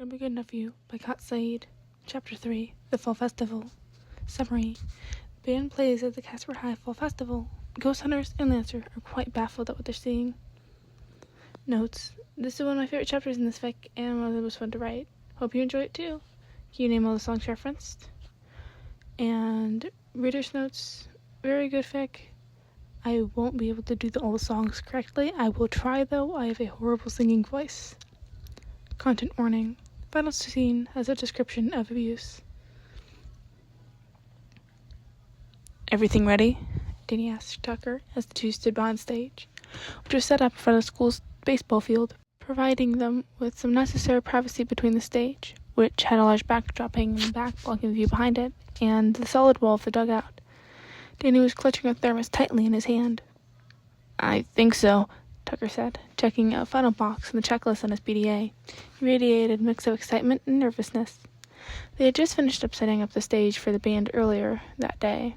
Gonna Be Good Enough for You by Kat Said. Chapter 3, The Fall Festival. Summary. The band plays at the Casper High Fall Festival. Ghost hunters and Lancer are quite baffled at what they're seeing. Notes. This is one of my favorite chapters in this fic, and one of the most fun to write. Hope you enjoy it too. Can you name all the songs referenced? And reader's notes. Very good fic. I won't be able to do all the songs correctly. I will try though. I have a horrible singing voice. Content warning. Final scene has a description of abuse. Everything ready? Danny asked Tucker as the two stood behind stage, which was set up in front of the school's baseball field, providing them with some necessary privacy between the stage, which had a large backdrop hanging in the back blocking the view behind it, and the solid wall of the dugout. Danny was clutching a thermos tightly in his hand. I think so, Tucker said, checking a final box in the checklist on his PDA. He radiated a mix of excitement and nervousness. They had just finished up setting up the stage for the band earlier that day.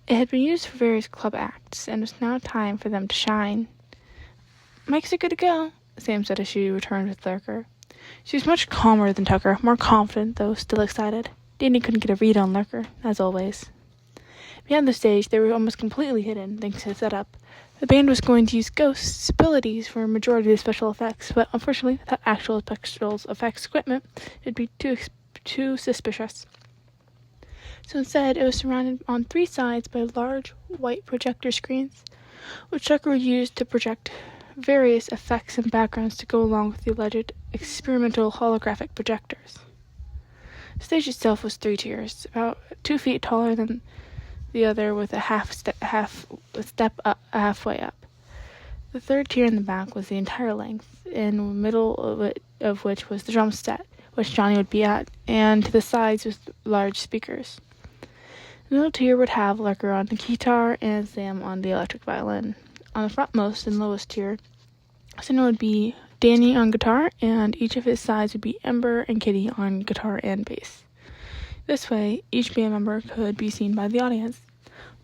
It had been used for various club acts, and it was now time for them to shine. Mics are good to go, Sam said as she returned with Lurker. She was much calmer than Tucker, more confident, though still excited. Danny couldn't get a read on Lurker, as always. Beyond the stage, they were almost completely hidden, thanks to the setup. The band was going to use Ghost's abilities for a majority of the special effects, but unfortunately, without actual special effects equipment, it'd be too suspicious. So instead, it was surrounded on three sides by large white projector screens, which Tucker used to project various effects and backgrounds to go along with the alleged experimental holographic projectors. The stage itself was 3 tiers, about 2 feet taller than the other, with a step up, halfway up. The third tier in the back was the entire length, in the middle of which was the drum set, which Johnny would be at, and to the sides was large speakers. The middle tier would have Lurker on the guitar and Sam on the electric violin. On the frontmost and lowest tier, center would be Danny on guitar, and each of his sides would be Ember and Kitty on guitar and bass. This way, each band member could be seen by the audience.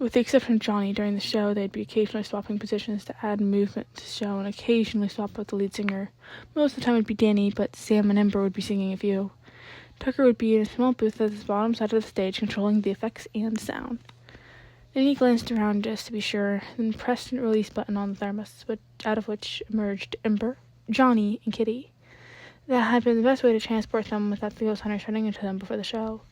With the exception of Johnny, during the show, they'd be occasionally swapping positions to add movement to the show and occasionally swap with the lead singer. Most of the time it would be Danny, but Sam and Ember would be singing a few. Tucker would be in a small booth at the bottom side of the stage, controlling the effects and sound. Danny glanced around just to be sure, then pressed the release button on the thermos, out of which emerged Ember, Johnny, and Kitty. That had been the best way to transport them without the ghost hunters running into them before the show.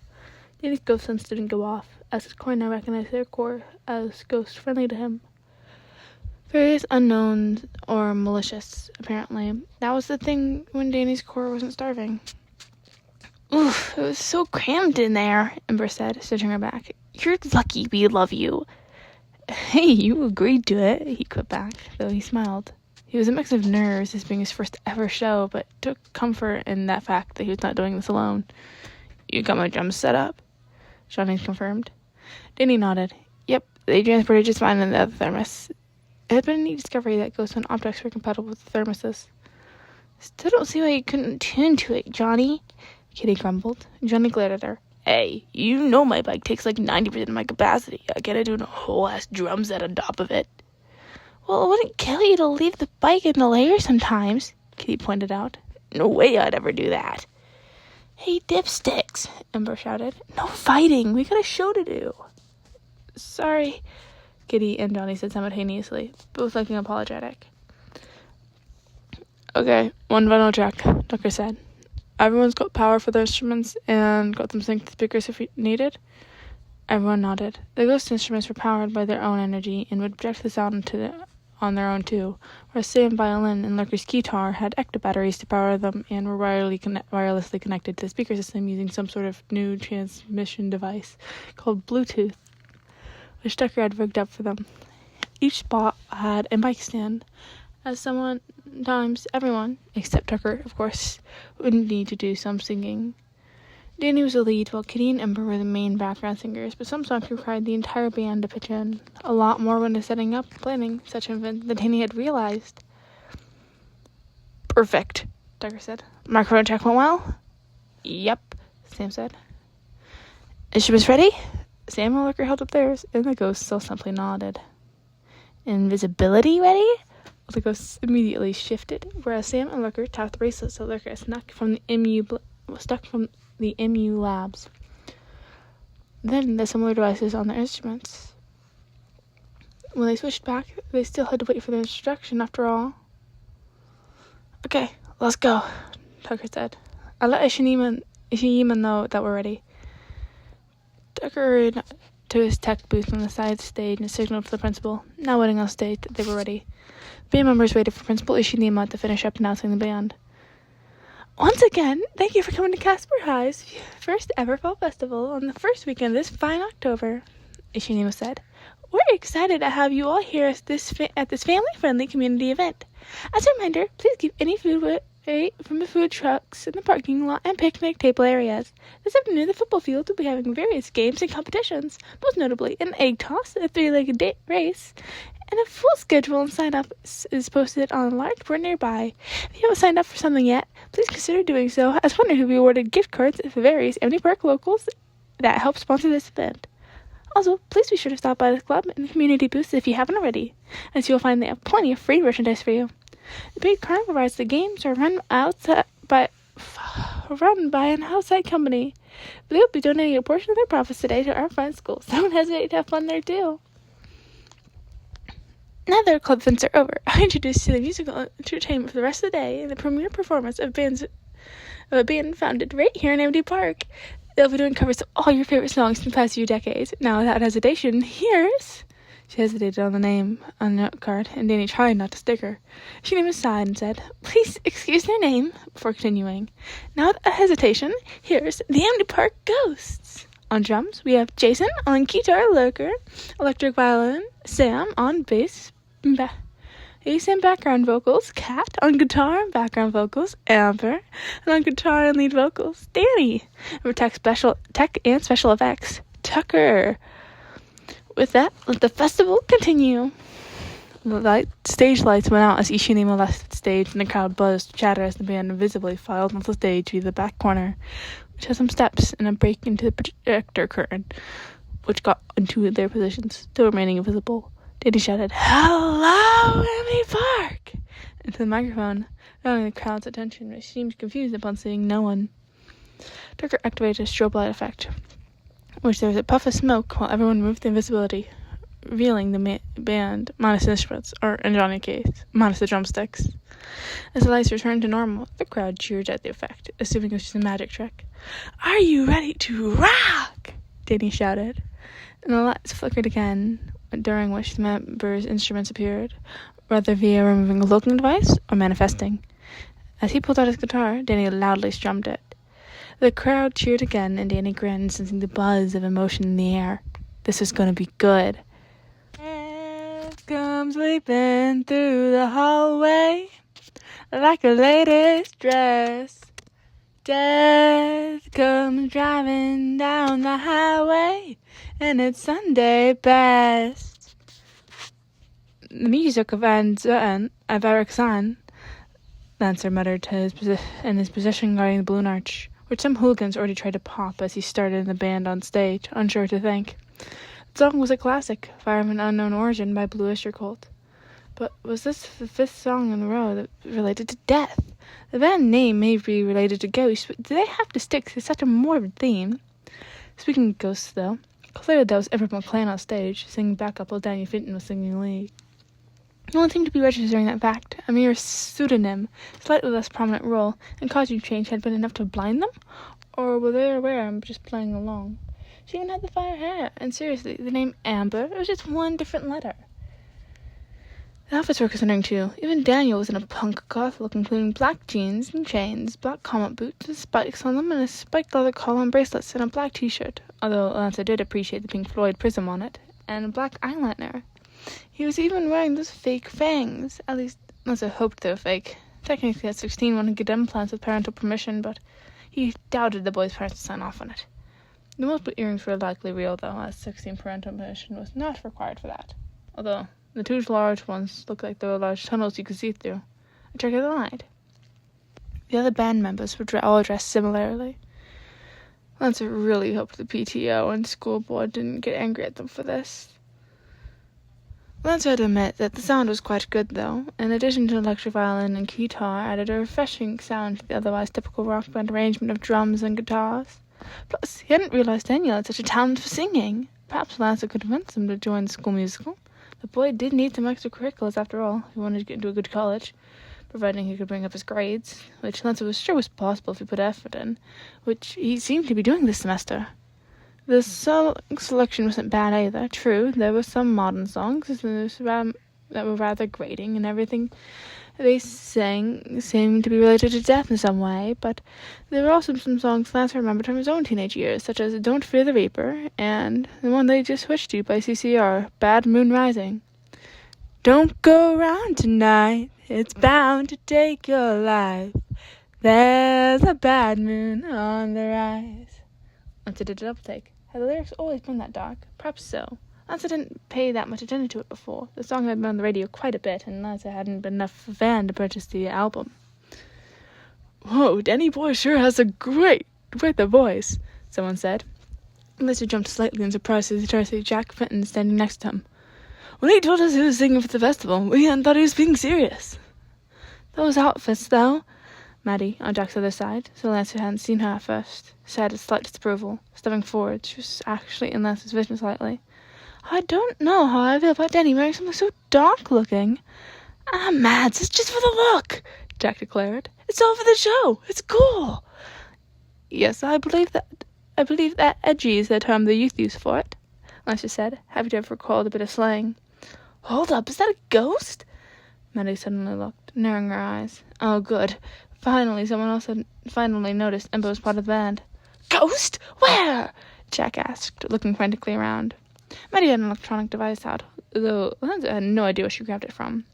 Danny's ghost sense didn't go off, as his core now recognized their core as ghost-friendly to him. Various unknowns or malicious, apparently. That was the thing when Danny's core wasn't starving. Oof, it was so crammed in there, Ember said, stitching her back. You're lucky we love you. Hey, you agreed to it, he quipped back, though he smiled. He was a mix of nerves, this being his first ever show, but took comfort in that fact that he was not doing this alone. You got my drums set up? Johnny confirmed. Danny nodded. Yep, they transported just fine in the other thermos. It had been a neat discovery that ghosts and objects were compatible with the thermoses. Still don't see why you couldn't tune to it, Johnny, Kitty grumbled. Johnny glared at her. Hey, you know my bike takes like 90% of my capacity. I gotta do a whole ass drum set on top of it. Well, it wouldn't kill you to leave the bike in the layer sometimes, Kitty pointed out. No way I'd ever do that. Hey, dipsticks, Ember shouted. No fighting, we got a show to do. Sorry, Kitty and Johnny said simultaneously, both looking apologetic. Okay, one final check, Tucker said. Everyone's got power for their instruments and got them synced to speakers if needed? Everyone nodded. The ghost instruments were powered by their own energy and would project the sound on their own too, whereas Sam violin and Lurker's guitar had ecto batteries to power them and were wirelessly connected to the speaker system using some sort of new transmission device called Bluetooth, which Tucker had rigged up for them. Each spot had a mic stand, as sometimes everyone, except Tucker, of course, would need to do some singing. Danny was the lead, while Kitty and Ember were the main background singers, but some songs required the entire band to pitch in. A lot more went into setting up and planning such an event than Danny had realized. Perfect, Tucker said. Microphone check went well? Yep, Sam said. Instruments ready? Sam and Lurker held up theirs, and the ghost still simply nodded. Invisibility ready? The ghosts immediately shifted, whereas Sam and Lurker tapped the bracelets so Lurker stuck from the MU labs. Then the similar devices on their instruments. When they switched back, they still had to wait for their introduction after all. Okay, let's go, Tucker said. I let Ishiyama know that we're ready. Tucker hurried to his tech booth on the side stage and signaled for the principal, now waiting on stage, that they were ready. The band members waited for Principal Ishiyama to finish up announcing the band. Once again, thank you for coming to Casper High's first ever fall festival on the first weekend of this fine October, Ishiyama said. We're excited to have you all here at this family-friendly community event. As a reminder, please keep any food away from the food trucks in the parking lot and picnic table areas. This afternoon, the football field will be having various games and competitions, most notably an egg toss, a three-legged race, and a full schedule and sign-up is posted on a large board nearby. If you haven't signed up for something yet, please consider doing so, as winners will be awarded gift cards at various Amity Park locals that help sponsor this event. Also, please be sure to stop by the club and the community booths if you haven't already, as you'll find they have plenty of free merchandise for you. The big carnival rides the games are run by an outside company. They'll be donating a portion of their profits today to our fine school, so don't hesitate to have fun there too. Now that our club events are over, I introduce you to the musical entertainment for the rest of the day and the premiere performance of a band founded right here in Amity Park. They'll be doing covers of all your favorite songs from the past few decades. Now, without hesitation, here's... She hesitated on the name on the note card, and Danny tried not to stick her. She named aside and said, Please excuse their name, before continuing. Now, without hesitation, here's the Amity Park Ghosts. On drums, we have Jason on guitar, Lurker, electric violin, Sam on bass and background vocals, Kat on guitar and background vocals, Amber, and on guitar and lead vocals, Danny, and for tech and special effects, Tucker. With that, let the festival continue. The stage lights went out as Ishiyama left the stage, and the crowd buzzed to chatter as the band visibly filed onto the stage via the back corner, which has some steps and a break into the projector curtain, which got into their positions, still remaining invisible. Danny shouted, Hello, Amity Park! Into the microphone, drawing the crowd's attention, which seemed confused upon seeing no one. Tucker activated a strobe light effect, which there was a puff of smoke while everyone moved the invisibility, revealing the band, minus instruments, or in Johnny's case, minus the drumsticks. As the lights returned to normal, the crowd cheered at the effect, assuming it was just a magic trick. Are you ready to rock? Danny shouted, and the lights flickered again, during which the members' instruments appeared, whether via removing a looking device or manifesting. As he pulled out his guitar, Danny loudly strummed it. The crowd cheered again, and Danny grinned, sensing the buzz of emotion in the air. This was going to be good. Death comes leaping through the hallway like a lady's dress. Death comes driving down the highway, and it's Sunday best. The music of Eric Zahn, Lancer muttered to his position guarding the balloon arch, which some hooligans already tried to pop as he started the band on stage, unsure what to think. The song was a classic, Fire of an Unknown Origin by Blue Oyster Cult. But was this the fifth song in a row that related to death? The band name may be related to ghosts, but do they have to stick to such a morbid theme? Speaking of ghosts, though, clearly that was Everett McClan on stage, singing backup while Danny Fenton was singing lead. No one seemed to be registering that fact. A mere pseudonym, slightly less prominent role, and costume change had been enough to blind them? Or were they aware and just playing along? She even had the fire hair, and seriously, the name Amber, it was just one different letter. The outfits were concerning too. Even Daniel was in a punk goth look, including black jeans and chains, black combat boots with spikes on them, and a spiked leather collar and bracelets, and a black t-shirt, although Lancer did appreciate the Pink Floyd prism on it, and a black eyeliner. He was even wearing those fake fangs. At least, Lancer hoped they were fake. Technically, at 16, one could get implants with parental permission, but he doubted the boy's parents would sign off on it. The multiple earrings were likely real, though, as 16 parental permission was not required for that. Although, the two large ones looked like they were large tunnels you could see through. A trick of the light. The other band members were all dressed similarly. Lancer really hoped the PTO and school board didn't get angry at them for this. Lancer had to admit that the sound was quite good, though. In addition to electric violin and guitar, added a refreshing sound to the otherwise typical rock band arrangement of drums and guitars. Plus, he hadn't realized Daniel had such a talent for singing. Perhaps Lancer could convince him to join the school musical. The boy did need some extracurriculars, after all. He wanted to get into a good college, providing he could bring up his grades, which Lancer was sure was possible if he put effort in, which he seemed to be doing this semester. The song selection wasn't bad either. True, there were some modern songs that were rather grating, and everything they sang seemed to be related to death in some way, but there were also some songs Lance remembered from his own teenage years, such as Don't Fear the Reaper, and the one they just switched to by CCR, Bad Moon Rising. Don't go around tonight, it's bound to take your life. There's a bad moon on the rise. Lance did a double take. Had the lyrics always been that dark? Perhaps so. Lancer didn't pay that much attention to it before. The song had been on the radio quite a bit, and Lancer hadn't been enough of a fan to purchase the album. Whoa, Danny Boy sure has a great voice, someone said. Lancer jumped slightly in surprise as he tried to see Jack Fenton standing next to him. When he told us he was singing for the festival, we hadn't thought he was being serious. Those outfits, though, Maddie, on Jack's other side, so Lancer hadn't seen her at first, said with slight disapproval. Stepping forward, she was actually in Lancer's vision slightly. I don't know how I feel about Danny wearing something so dark-looking. Mads, it's just for the look, Jack declared. It's all for the show. It's cool. Yes, I believe that edgy is the term the youth use for it, Lancer said, happy to have recalled a bit of slang. Hold up, is that a ghost? Maddie suddenly looked, narrowing her eyes. Oh, good. Finally, someone else had noticed Ember was part of the band. Ghost? Where? Jack asked, looking frantically around. Maddie had an electronic device out, though Lancer had no idea where she grabbed it from.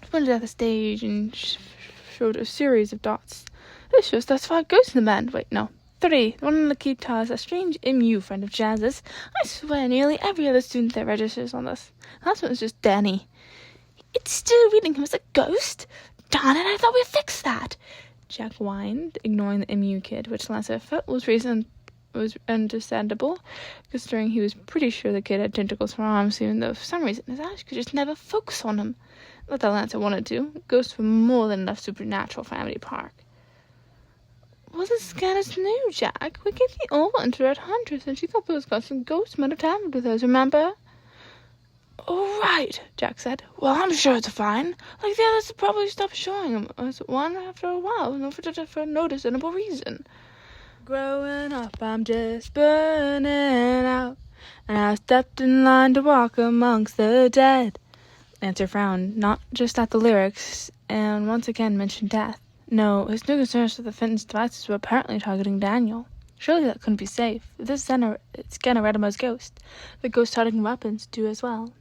She pointed at the stage and showed a series of dots. This shows there's 5 ghosts in the band. Wait, no, 3. The one on the guitar is a strange MU friend of Jazz's. I swear nearly every other student there registers on this. The last one was just Danny. It's still reading him as a ghost? Darn it, I thought we fixed that. Jack whined, ignoring the MU kid, which Lancer felt was understandable, considering he was pretty sure the kid had tentacles for arms, even though for some reason his eyes could just never focus on him. Not that Lancer wanted to. Ghosts were more than enough supernatural for Amity Park. Well, this scan is new, Jack. We gave the old one to Red Huntress, and she thought those some ghosts might have tampered with us, remember? Oh, right, Jack said. Well, I'm sure it's fine. Like the others probably stopped showing them as one after a while, and for no discernible reason. Growing up, I'm just burning out, and I stepped in line to walk amongst the dead. Lancer frowned, not just at the lyrics, and once again mentioned death. No, his new concerns with the Fenton's devices were apparently targeting Daniel. Surely that couldn't be safe. If this scanner read him as ghost, the ghost-hunting weapons do as well.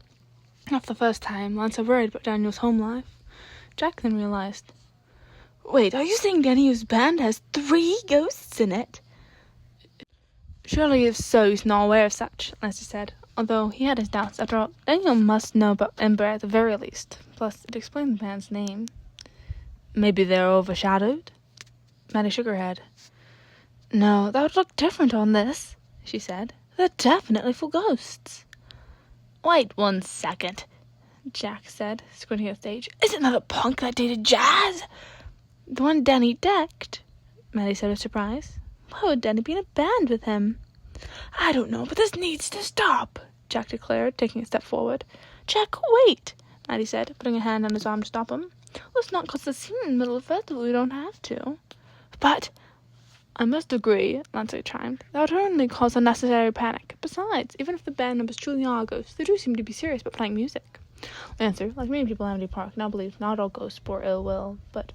Not the first time, Lancer worried about Daniel's home life. Jack then realized. Wait, are you saying Daniel's band has 3 ghosts in it? Surely if so, he's not aware of such, Lancer said, although he had his doubts. After all, Daniel must know about Ember at the very least. Plus, it explained the band's name. Maybe they're overshadowed? Maddie shook her head. No, that would look different on this, she said. They're definitely full ghosts. Wait 1 second, Jack said, squinting at the stage. Isn't that a punk that dated Jazz? The one Danny decked, Maddie said with surprise. Why would Danny be in a band with him? I don't know, but this needs to stop, Jack declared, taking a step forward. Jack, wait, Maddie said, putting a hand on his arm to stop him. Let's not cause a scene in the middle of the festival. We don't have to. But I must agree, Lancer chimed. That would only cause unnecessary panic. Besides, even if the band members truly are ghosts, they do seem to be serious about playing music. Lancer, like many people in Amity Park, now believes not all ghosts bore ill will, but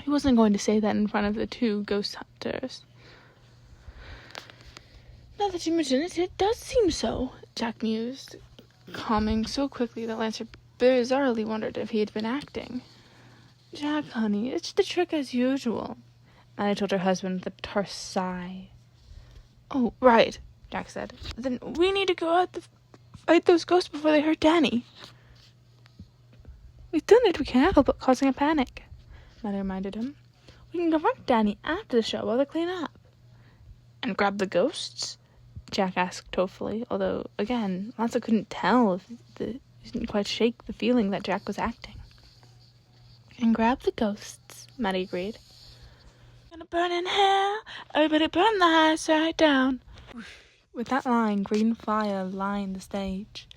he wasn't going to say that in front of the 2 ghost hunters. Now that you mention it, it does seem so, Jack mused, calming so quickly that Lancer bizarrely wondered if he had been acting. Jack, honey, it's the trick as usual, Maddie told her husband with a terse sigh. Oh, right, Jack said. Then we need to go out to fight those ghosts before they hurt Danny. We've done it we can help but causing a panic, Maddie reminded him. We can confront Danny after the show while they clean up. And grab the ghosts? Jack asked hopefully, although, again, Lancer couldn't tell if the She didn't quite shake the feeling that Jack was acting. "And grab the ghosts," Maddie agreed. "Gonna burn in hell, everybody burn the high side down." With that line, green fire lined the stage,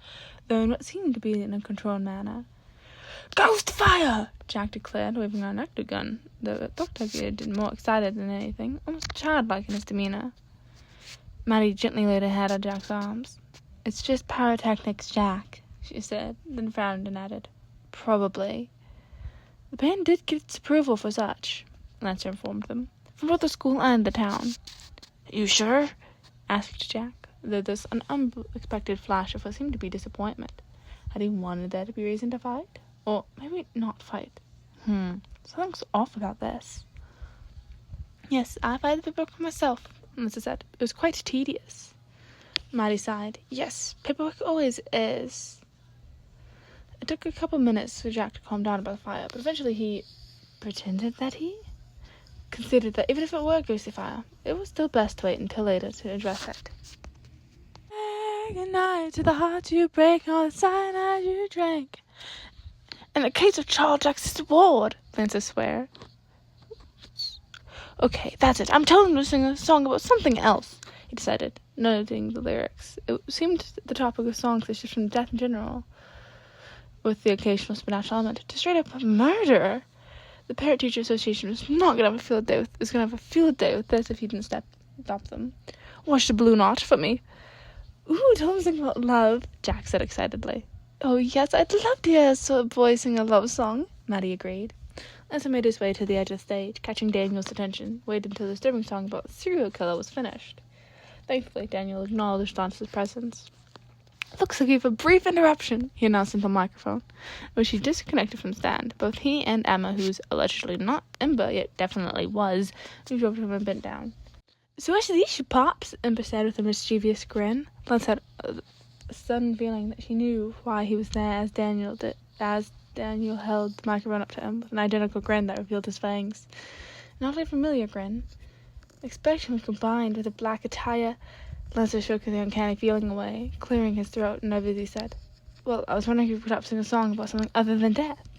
though in what seemed to be in a controlled manner. "Ghost fire!" Jack declared, waving an electric gun, though it looked like he had been more excited than anything, almost childlike in his demeanor. Maddie gently laid her head on Jack's arms. "It's just pyrotechnics, Jack," she said, then frowned and added, "Probably." "The band did give its approval for such," Lancer informed them, "from both the school and the town." "You sure?" asked Jack, though there's an unexpected flash of what seemed to be disappointment. Had he wanted there to be reason to fight? Or maybe not fight. Something's off about this. "Yes, I fight the paperwork for myself," Melissa said. "It was quite tedious." Maddie sighed. "Yes, paperwork always is." It took a couple minutes for Jack to calm down about the fire, but eventually he pretended that he considered that even if it were a ghostly fire, it was still best to wait until later to address it. "Good night to the heart you break, all the cyanide you drank. In the case of Charles Jackson's ward," Francis swore. "Okay, that's it. I'm telling him to sing a song about something else," he decided, noting the lyrics. It seemed the topic of songs that shifted from death in general, with the occasional supernatural element, to straight up murder. The Parent Teacher Association was not gonna have a field day with this if he didn't stop them. "Watch the blue knot for me." "Ooh, tell him to sing about love," Jack said excitedly. "Oh yes, I'd love to hear a boy sing a love song," Maddie agreed. Lancer made his way to the edge of the stage, catching Daniel's attention, waited until the disturbing song about the serial killer was finished. Thankfully, Daniel acknowledged Lancer's presence. "Looks like we have a brief interruption," he announced into the microphone, which he disconnected from the stand. Both he and Emma, who's allegedly not Ember, yet definitely was, moved over to him and bent down. "So what's the issue, Pops?" Ember said with a mischievous grin. Lance had a sudden feeling that she knew why he was there as Daniel held the microphone up to him with an identical grin that revealed his fangs. An oddly familiar grin. Expression combined with a black attire. Lancer shook the uncanny feeling away, clearing his throat, and nervously said, "Well, I was wondering if you could perhaps sing a song about something other than death."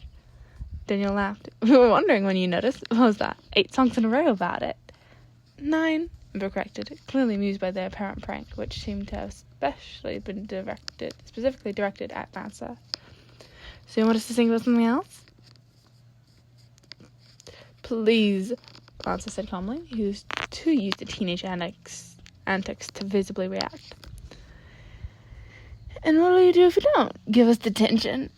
Daniel laughed. "We were wondering when you noticed. What was that? 8 songs in a row about it." 9, Ember corrected, clearly amused by their apparent prank, which seemed to have specifically directed at Lancer. "So you want us to sing about something else?" "Please," Lancer said calmly. He was too used to teenage antics to visibly react. "And what will you do if you don't? Give us detention,"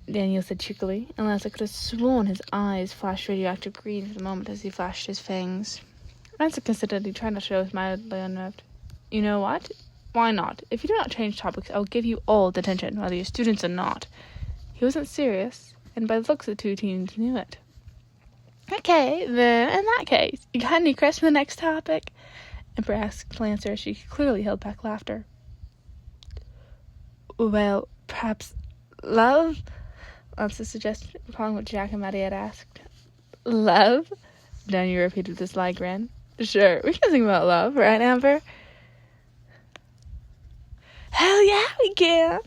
Daniel said cheekily, and Lancer could have sworn his eyes flashed radioactive green for the moment as he flashed his fangs. Lancer considered he tried not to show was mildly unnerved. "You know what? Why not? If you do not change topics, I will give you all detention, whether you're students or not." He wasn't serious, and by the looks of the two teens knew it. "Okay, then, in that case, you got any requests for the next topic?" Ember asked Lancer as she clearly held back laughter. "Well, perhaps love?" Lancer suggested, recalling what Jack and Maddie had asked. "Love?" Daniel repeated with a sly grin. "Sure, we can sing about love, right, Amber?" "Hell yeah, we can!"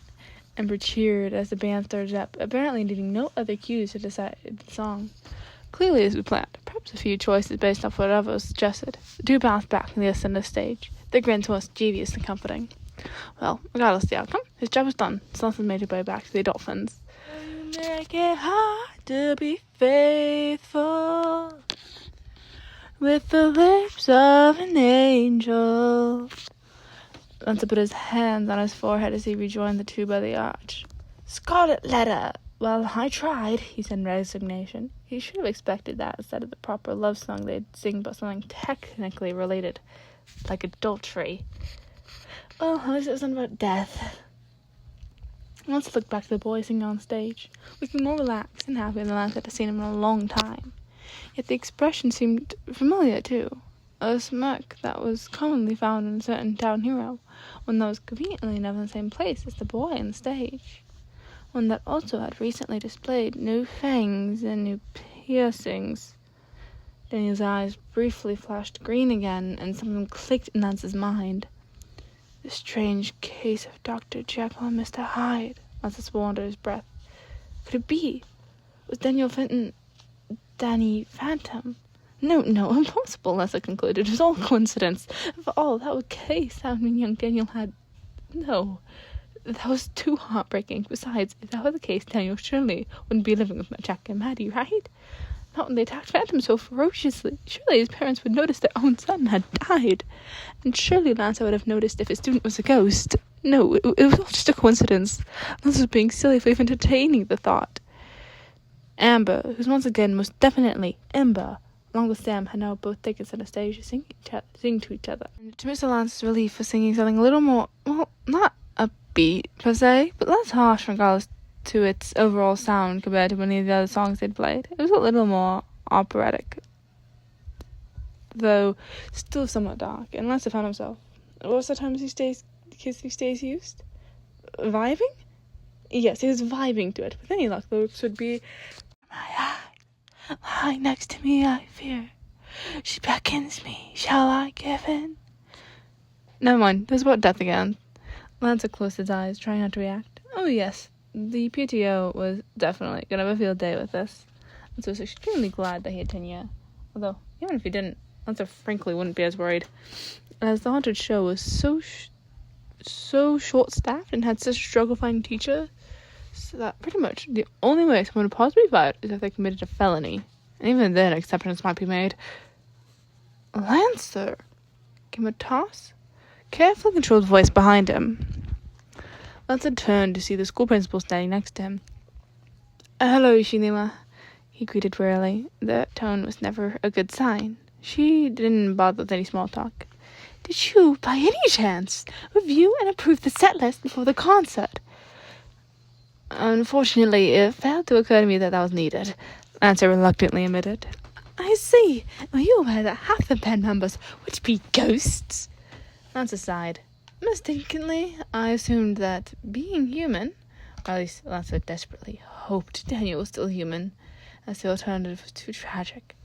Ember cheered as the band started up, apparently needing no other cues to decide the song. Clearly as we planned, perhaps a few choices based off whatever was suggested. The two bounced back from the other end of the stage, their grins more mischievous than comforting. Well, regardless of the outcome, his job was done, so Lancer made his way back to the Dolphins. "You make it hard to be faithful with the lips of an angel." Lancer put his hands on his forehead as he rejoined the two by the arch. "Scarlet Letter! Well, I tried," he said in resignation. He should have expected that instead of the proper love song they'd sing about something technically related, like adultery. Well, at least it wasn't about death. Lancer looked back to the boy singing on stage, looking more relaxed and happy than Lancer had seen him in a long time. Yet the expression seemed familiar, too. A smirk that was commonly found in a certain town hero, one that was conveniently enough in the same place as the boy on the stage. One that also had recently displayed new fangs and new piercings. Daniel's eyes briefly flashed green again, and something clicked in Lance's mind. The strange case of Dr. Jekyll and Mr. Hyde Lance swore under his breath. Could it be? Was Daniel Fenton Danny Phantom? No, impossible, Lance concluded. It was all coincidence. If all that was the case, that would mean young Daniel had... No, that was too heartbreaking. Besides, if that were the case, Daniel surely wouldn't be living with Jack and Maddie, right? Not when they attacked Phantom so ferociously. Surely his parents would notice their own son had died. And surely Lance would have noticed if his student was a ghost. No, it was all just a coincidence. Lance was being silly for even entertaining the thought. Amber, who's once again most definitely Ember, along with Sam, had now both taken center stage to sing to each other. And to Mr. Lance's relief was singing something a little more, well, not upbeat per se, but less harsh regardless to its overall sound compared to many of the other songs they'd played. It was a little more operatic, though still somewhat dark, and Lance found himself. What was the term he stays used? Vibing? Yes, he was vibing to it. With any luck, the lyrics would be, my eye, lying next to me I fear. She beckons me, shall I give in? Never mind, it was about death again. Lance closed his eyes, trying not to react. Oh yes, the PTO was definitely going to have a field day with this. Lance was extremely glad that he had Tanya. Although, even if he didn't, Lance frankly wouldn't be as worried, as the haunted show was so short-staffed and had such a struggle finding teachers, so that pretty much the only way someone would possibly be fired is if they committed a felony. And even then, exceptions might be made. Lancer, came a toss, carefully controlled voice behind him. Lancer turned to see the school principal standing next to him. Hello, Ishinima, he greeted wearily. The tone was never a good sign. She didn't bother with any small talk. Did you, by any chance, review and approve the set list before the concert? Unfortunately, it failed to occur to me that was needed, Lancer reluctantly admitted. I see. Were you aware that half the band members would be ghosts? Lancer sighed. Mistakenly, I assumed that being human, or at least Lancer desperately hoped Daniel was still human, as the alternative was too tragic,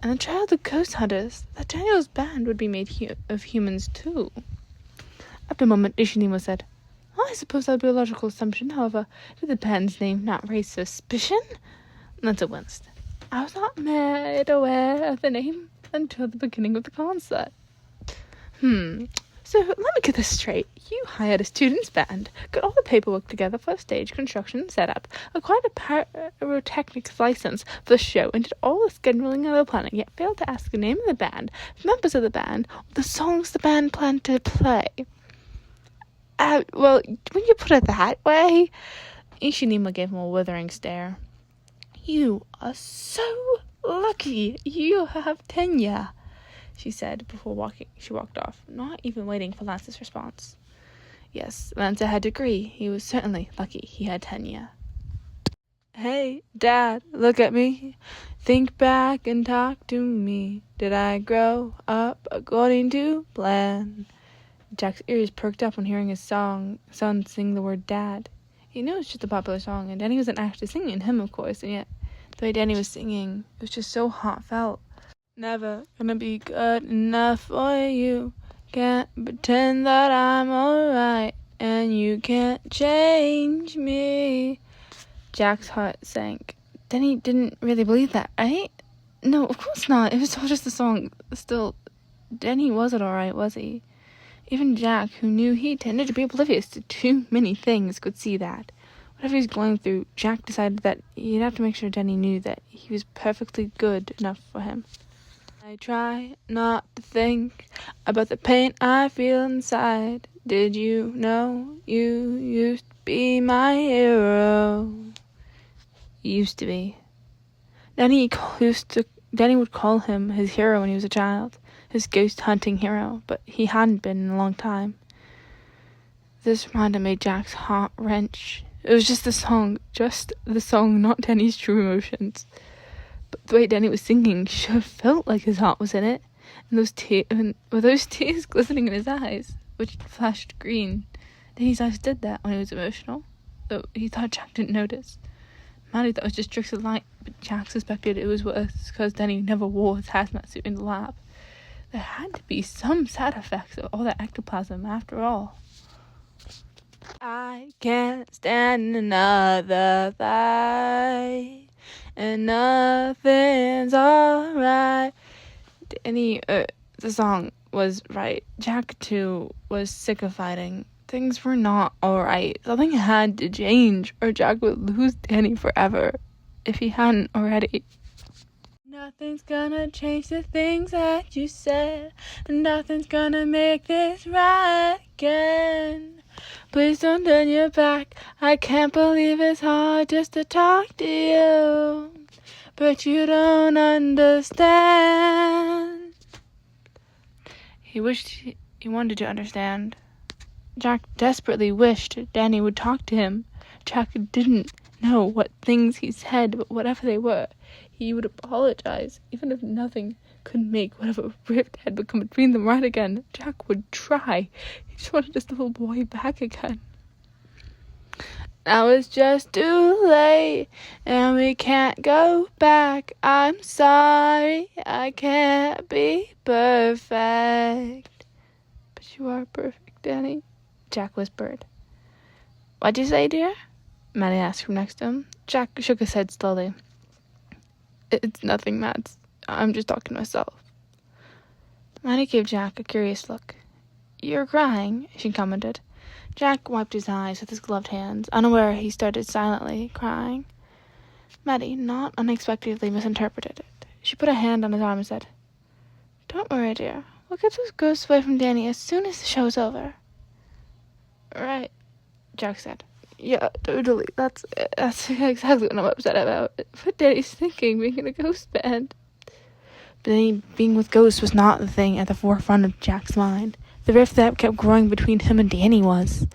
and the child of ghost hunters, that Daniel's band would be made of humans too. After a moment, Ishinima said, I suppose that would be a logical assumption. However, did the band's name not raise suspicion? Lancer winced. I was not made aware of the name until the beginning of the concert. So, let me get this straight. You hired a student's band, got all the paperwork together for stage construction and setup, acquired a pyrotechnics license for the show, and did all the scheduling of the planning, yet failed to ask the name of the band, members of the band, or the songs the band planned to play. Well, when you put it that way... Ishinima gave him a withering stare. You are so lucky you have Tenya, she said before she walked off, not even waiting for Lance's response. Yes, Lancer had to agree. He was certainly lucky he had Tenya. Hey, Dad, look at me. Think back and talk to me. Did I grow up according to plan? Jack's ears perked up when hearing his son sing the word Dad. He knew it was just a popular song, and Danny wasn't actually singing him, of course, and yet the way Danny was singing, it was just so heartfelt. Never gonna be good enough for you. Can't pretend that I'm alright, and you can't change me. Jack's heart sank. Danny didn't really believe that, right? No, of course not. It was all just a song. Still, Danny wasn't alright, was he? Even Jack, who knew he tended to be oblivious to too many things, could see that. Whatever he was going through, Jack decided that he'd have to make sure Danny knew that he was perfectly good enough for him. I try not to think about the pain I feel inside. Did you know you used to be my hero? Used to be. Danny would call him his hero when he was a child. His ghost hunting hero, but he hadn't been in a long time. This reminder made Jack's heart wrench. It was just the song, not Danny's true emotions. But the way Danny was singing should have felt like his heart was in it, and those tears glistening in his eyes, which flashed green. Danny's eyes did that when he was emotional, though he thought Jack didn't notice. Maddie thought it was just tricks of light, but Jack suspected it was worse because Danny never wore his hazmat suit in the lab. There had to be some side effects of all that ectoplasm after all. I can't stand another fight, and nothing's alright. Danny, the song was right. Jack, too, was sick of fighting. Things were not alright. Something had to change, or Jack would lose Danny forever, if he hadn't already. Nothing's gonna change the things that you said. Nothing's gonna make this right again. Please don't turn your back. I can't believe it's hard just to talk to you, but you don't understand. He wished he wanted to understand. Jack desperately wished Danny would talk to him. Jack didn't know what things he said, but whatever they were, he would apologize, even if nothing could make whatever rift had become between them right again. Jack would try. He just wanted his little boy back again. Now it's just too late, and we can't go back. I'm sorry, I can't be perfect. But you are perfect, Danny, Jack whispered. What'd you say, dear? Maddie asked from next to him. Jack shook his head slowly. It's nothing, Mads. I'm just talking to myself. Maddie gave Jack a curious look. You're crying, she commented. Jack wiped his eyes with his gloved hands. Unaware, he started silently crying. Maddie, not unexpectedly, misinterpreted it. She put a hand on his arm and said, Don't worry, dear. We'll get those ghosts away from Danny as soon as the show's over. Right, Jack said. Yeah, totally. That's exactly what I'm upset about. What Danny's thinking, being in a ghost band. But then being with ghosts was not the thing at the forefront of Jack's mind. The rift that kept growing between him and Danny was.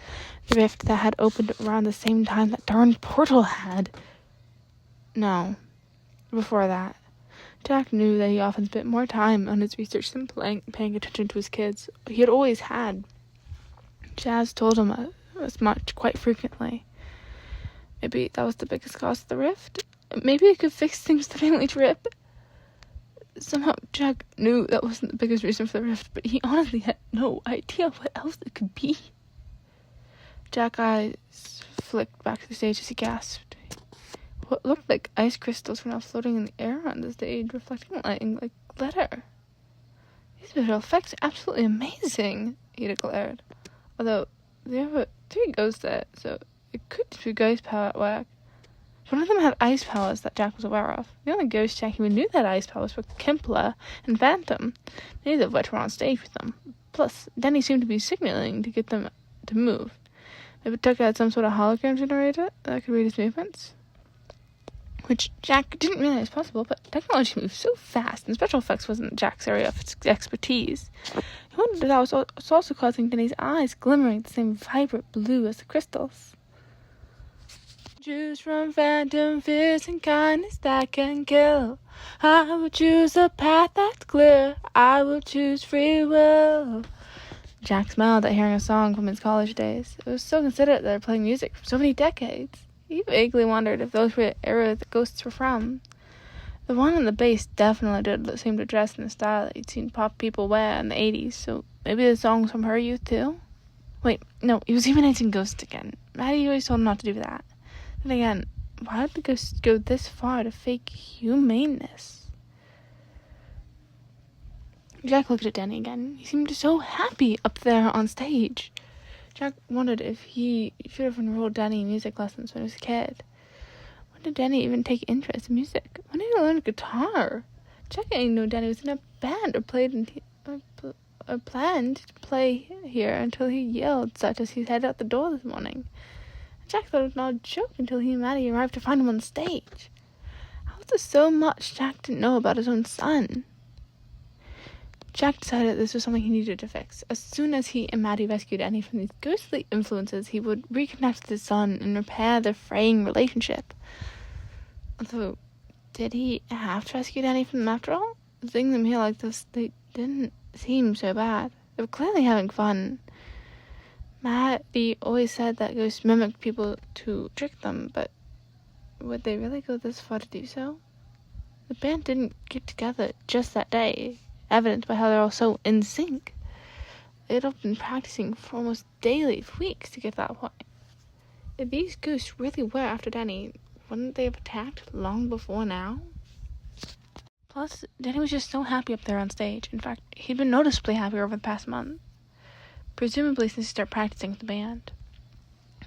The rift that had opened around the same time that darn portal had. No, before that. Jack knew that he often spent more time on his research than paying attention to his kids. He had always had. Jazz told him as much quite frequently. Maybe that was the biggest cause of the rift. Maybe it could fix things with the family trip. Somehow Jack knew that wasn't the biggest reason for the rift, but he honestly had no idea what else it could be. Jack's eyes flicked back to the stage as he gasped. What looked like ice crystals were now floating in the air on the stage, reflecting light like glitter. These visual effects are absolutely amazing, he declared. Although there were 3 ghosts there, so it could just be ghost power at work. One of them had ice powers that Jack was aware of. The only ghost Jack even knew that ice powers were Kempler and Phantom, neither of which were on stage with them. Plus, Danny seemed to be signaling to get them to move. Maybe Tucker had some sort of hologram generator that could read his movements, which Jack didn't realize possible, but technology moved so fast, and special effects wasn't Jack's area of expertise. He wondered if that was also causing Danny's eyes glimmering the same vibrant blue as the crystals. Choose from phantom fears and kindness that can kill. I will choose a path that's clear. I will choose free will. Jack smiled at hearing a song from his college days. It was so considerate that they're playing music from so many decades. He vaguely wondered if those were the era the ghosts were from. The one on the bass definitely did seem to dress in the style that he'd seen pop people wear in the 80s, so maybe the song's from her youth too? Wait, no, he was humanizing ghosts again. Maddie always told him not to do that. Then again, why did the ghosts go this far to fake humaneness? Jack looked at Danny again. He seemed so happy up there on stage. Jack wondered if he should have enrolled Danny in music lessons when he was a kid. When did Danny even take interest in music? When did he learn guitar? Jack didn't know Danny was in a band or planned to play here until he yelled such as he headed out the door this morning. Jack thought it was not a joke until he and Maddie arrived to find him on the stage. How was there so much Jack didn't know about his own son? Jack decided this was something he needed to fix. As soon as he and Maddie rescued Annie from these ghostly influences, he would reconnect with his son and repair their fraying relationship. Although, did he have to rescue Annie from them after all? Seeing them here like this, they didn't seem so bad. They were clearly having fun. Maddie always said that ghosts mimicked people to trick them, but would they really go this far to do so? The band didn't get together just that day, evidenced by how they're all so in sync. They'd all been practicing for almost daily for weeks to get to that point. If these ghosts really were after Denny, wouldn't they have attacked long before now? Plus, Denny was just so happy up there on stage. In fact, he'd been noticeably happier over the past month. Presumably since he started practicing with the band.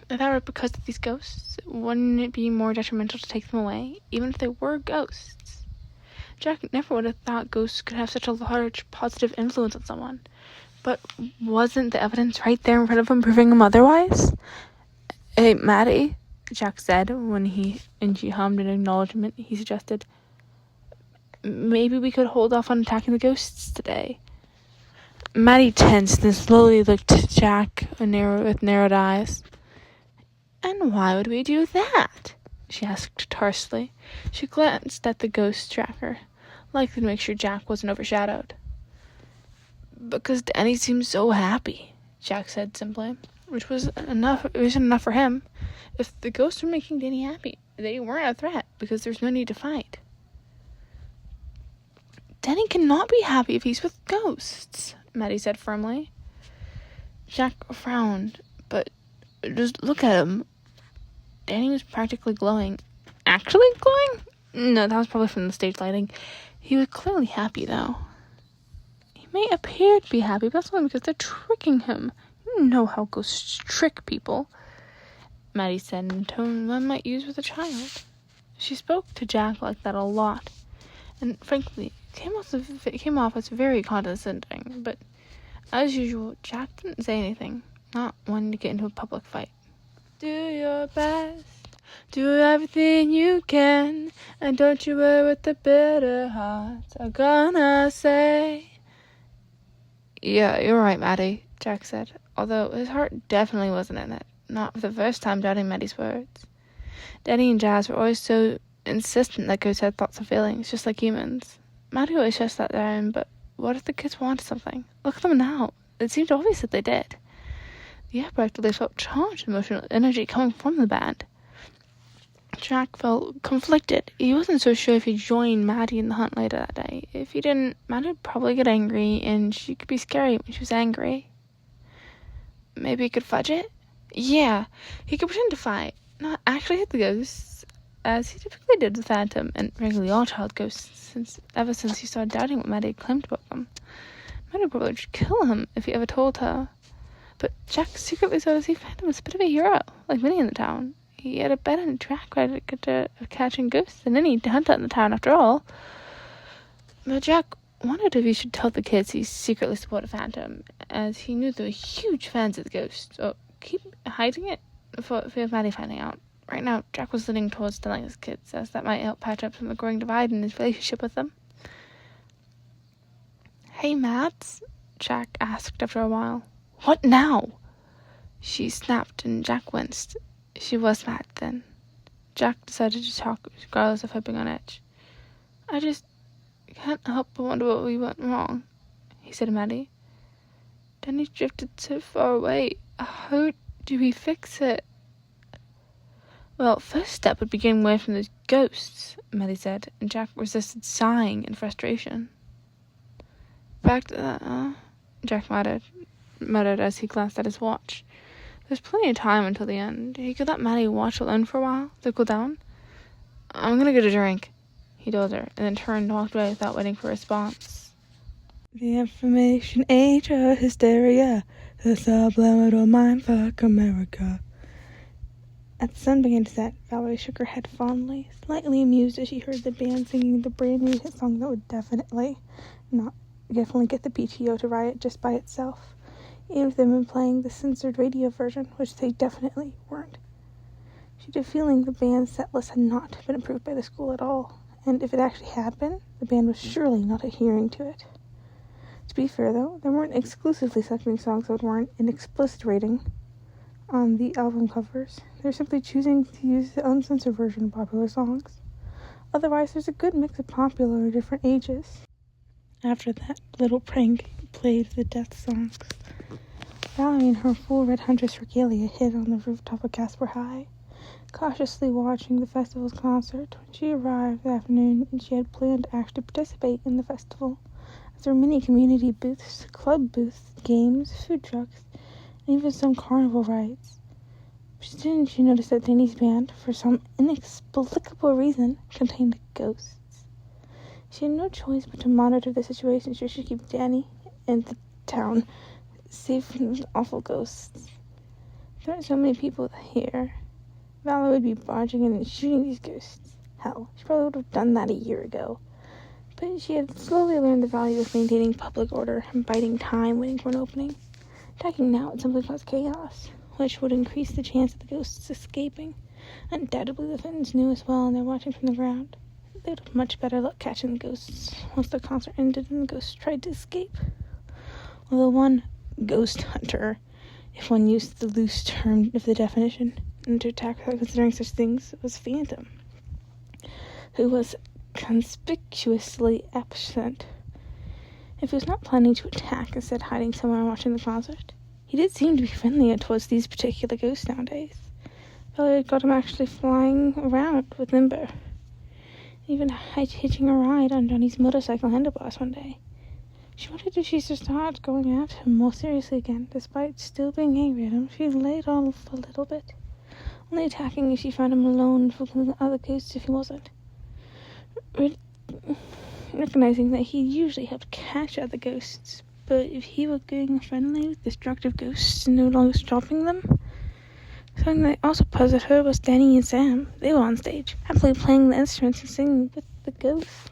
If that were because of these ghosts, wouldn't it be more detrimental to take them away, even if they were ghosts? Jack never would have thought ghosts could have such a large positive influence on someone. But wasn't the evidence right there in front of him proving him otherwise? "Hey, Maddie," Jack said when she hummed in acknowledgement. He suggested, "Maybe we could hold off on attacking the ghosts today." Maddie tensed and slowly looked at Jack with narrowed eyes. "And why would we do that?" she asked tersely. She glanced at the ghost tracker, likely to make sure Jack wasn't overshadowed. "Because Danny seemed so happy," Jack said simply, which was enough. It wasn't enough for him. If the ghosts were making Danny happy, they weren't a threat because there's no need to fight. "Danny cannot be happy if he's with ghosts," Maddie said firmly. Jack frowned, but just look at him. Danny was practically glowing. Actually glowing? No, that was probably from the stage lighting. He was clearly happy, though. He may appear to be happy, but that's only because they're tricking him. You know how ghosts trick people, Maddie said in a tone one might use with a child. She spoke to Jack like that a lot, and frankly, it came off as very condescending, but as usual, Jack didn't say anything, not wanting to get into a public fight. "Do your best, do everything you can, and don't you worry what the bitter hearts are gonna say." "Yeah, you're right, Maddie," Jack said, although his heart definitely wasn't in it, not for the first time doubting Maddie's words. Danny and Jazz were always so insistent that ghosts had thoughts and feelings, just like humans. Maddie always shuts that down, but what if the kids wanted something? Look at them now. It seemed obvious that they did. The air practically felt charged emotional energy coming from the band. Jack felt conflicted. He wasn't so sure if he'd join Maddie in the hunt later that day. If he didn't, Maddie would probably get angry, and she could be scary when she was angry. Maybe he could fudge it? Yeah, he could pretend to fight, not actually hit the ghosts, as he typically did with Phantom and regularly all child ghosts, ever since he started doubting what Maddie had claimed about them. Maddie would probably just kill him if he ever told her. But Jack secretly saw Phantom as a bit of a hero, like many in the town. He had a better track record of catching ghosts than any hunter in the town, after all. But Jack wondered if he should tell the kids he secretly supported Phantom, as he knew they were huge fans of the ghosts, or keep hiding it for fear of Maddie finding out. Right now, Jack was leaning towards telling his kids, as that might help patch up some of the growing divide in his relationship with them. "Hey, Mads?" Jack asked after a while. "What now?" She snapped, and Jack winced. She was mad then. Jack decided to talk, regardless of her being on edge. "I just can't help but wonder what we went wrong," he said to Maddie. "Danny drifted so far away. How do we fix it?" "Well, first step would be getting away from those ghosts," Maddie said, and Jack resisted sighing in frustration. "Back to that, huh?" Jack muttered as he glanced at his watch. There's plenty of time until the end. He could let Maddie watch alone for a while to cool down. "I'm gonna get a drink," he told her, and then turned and walked away without waiting for a response. The information age of hysteria, the subliminal mindfuck America. As the sun began to set, Valerie shook her head fondly, slightly amused as she heard the band singing the brand new hit song that would definitely get the PTO to riot just by itself, even if they'd been playing the censored radio version, which they definitely weren't. She had a feeling the band's set list had not been approved by the school at all, and if it actually had been, the band was surely not adhering to it. To be fair, though, they weren't exclusively selecting songs that warrant an explicit rating on the album covers. They're simply choosing to use the uncensored version of popular songs. Otherwise, there's a good mix of popular at different ages. After that little prank played the death songs, Valerie in her full red huntress regalia hid on the rooftop of Casper High, cautiously watching the festival's concert. When she arrived that afternoon, she had planned to actually participate in the festival, as there were many community booths, club booths, games, food trucks, and even some carnival rides. Soon she noticed that Danny's band, for some inexplicable reason, contained ghosts. She had no choice but to monitor the situation so she could keep Danny and the town safe from these awful ghosts. There aren't so many people here. Valor would be barging in and shooting these ghosts. Hell, she probably would have done that a year ago. But she had slowly learned the value of maintaining public order and biding time waiting for an opening. Attacking now would simply cause chaos, which would increase the chance of the ghosts escaping. Undoubtedly the Finns knew as well, and they're watching from the ground. They would have much better luck catching the ghosts once the concert ended and the ghosts tried to escape. Although one ghost hunter, if one used the loose term of the definition, and to attack without considering such things, was Phantom, who was conspicuously absent. If he was not planning to attack, instead hiding somewhere and watching the concert, he did seem to be friendlier towards these particular ghosts nowadays. Valerie had got him actually flying around with Limber, even hitching a ride on Johnny's motorcycle handlebars one day. She wanted if she should start going at him more seriously again. Despite still being angry at him, she laid off a little bit, only attacking if she found him alone, focusing on other ghosts if he wasn't. Recognizing that he usually helped catch other ghosts, but if he were getting friendly with destructive ghosts and no longer stopping them. Something that also puzzled her was Danny and Sam. They were on stage, happily playing the instruments and singing with the ghosts.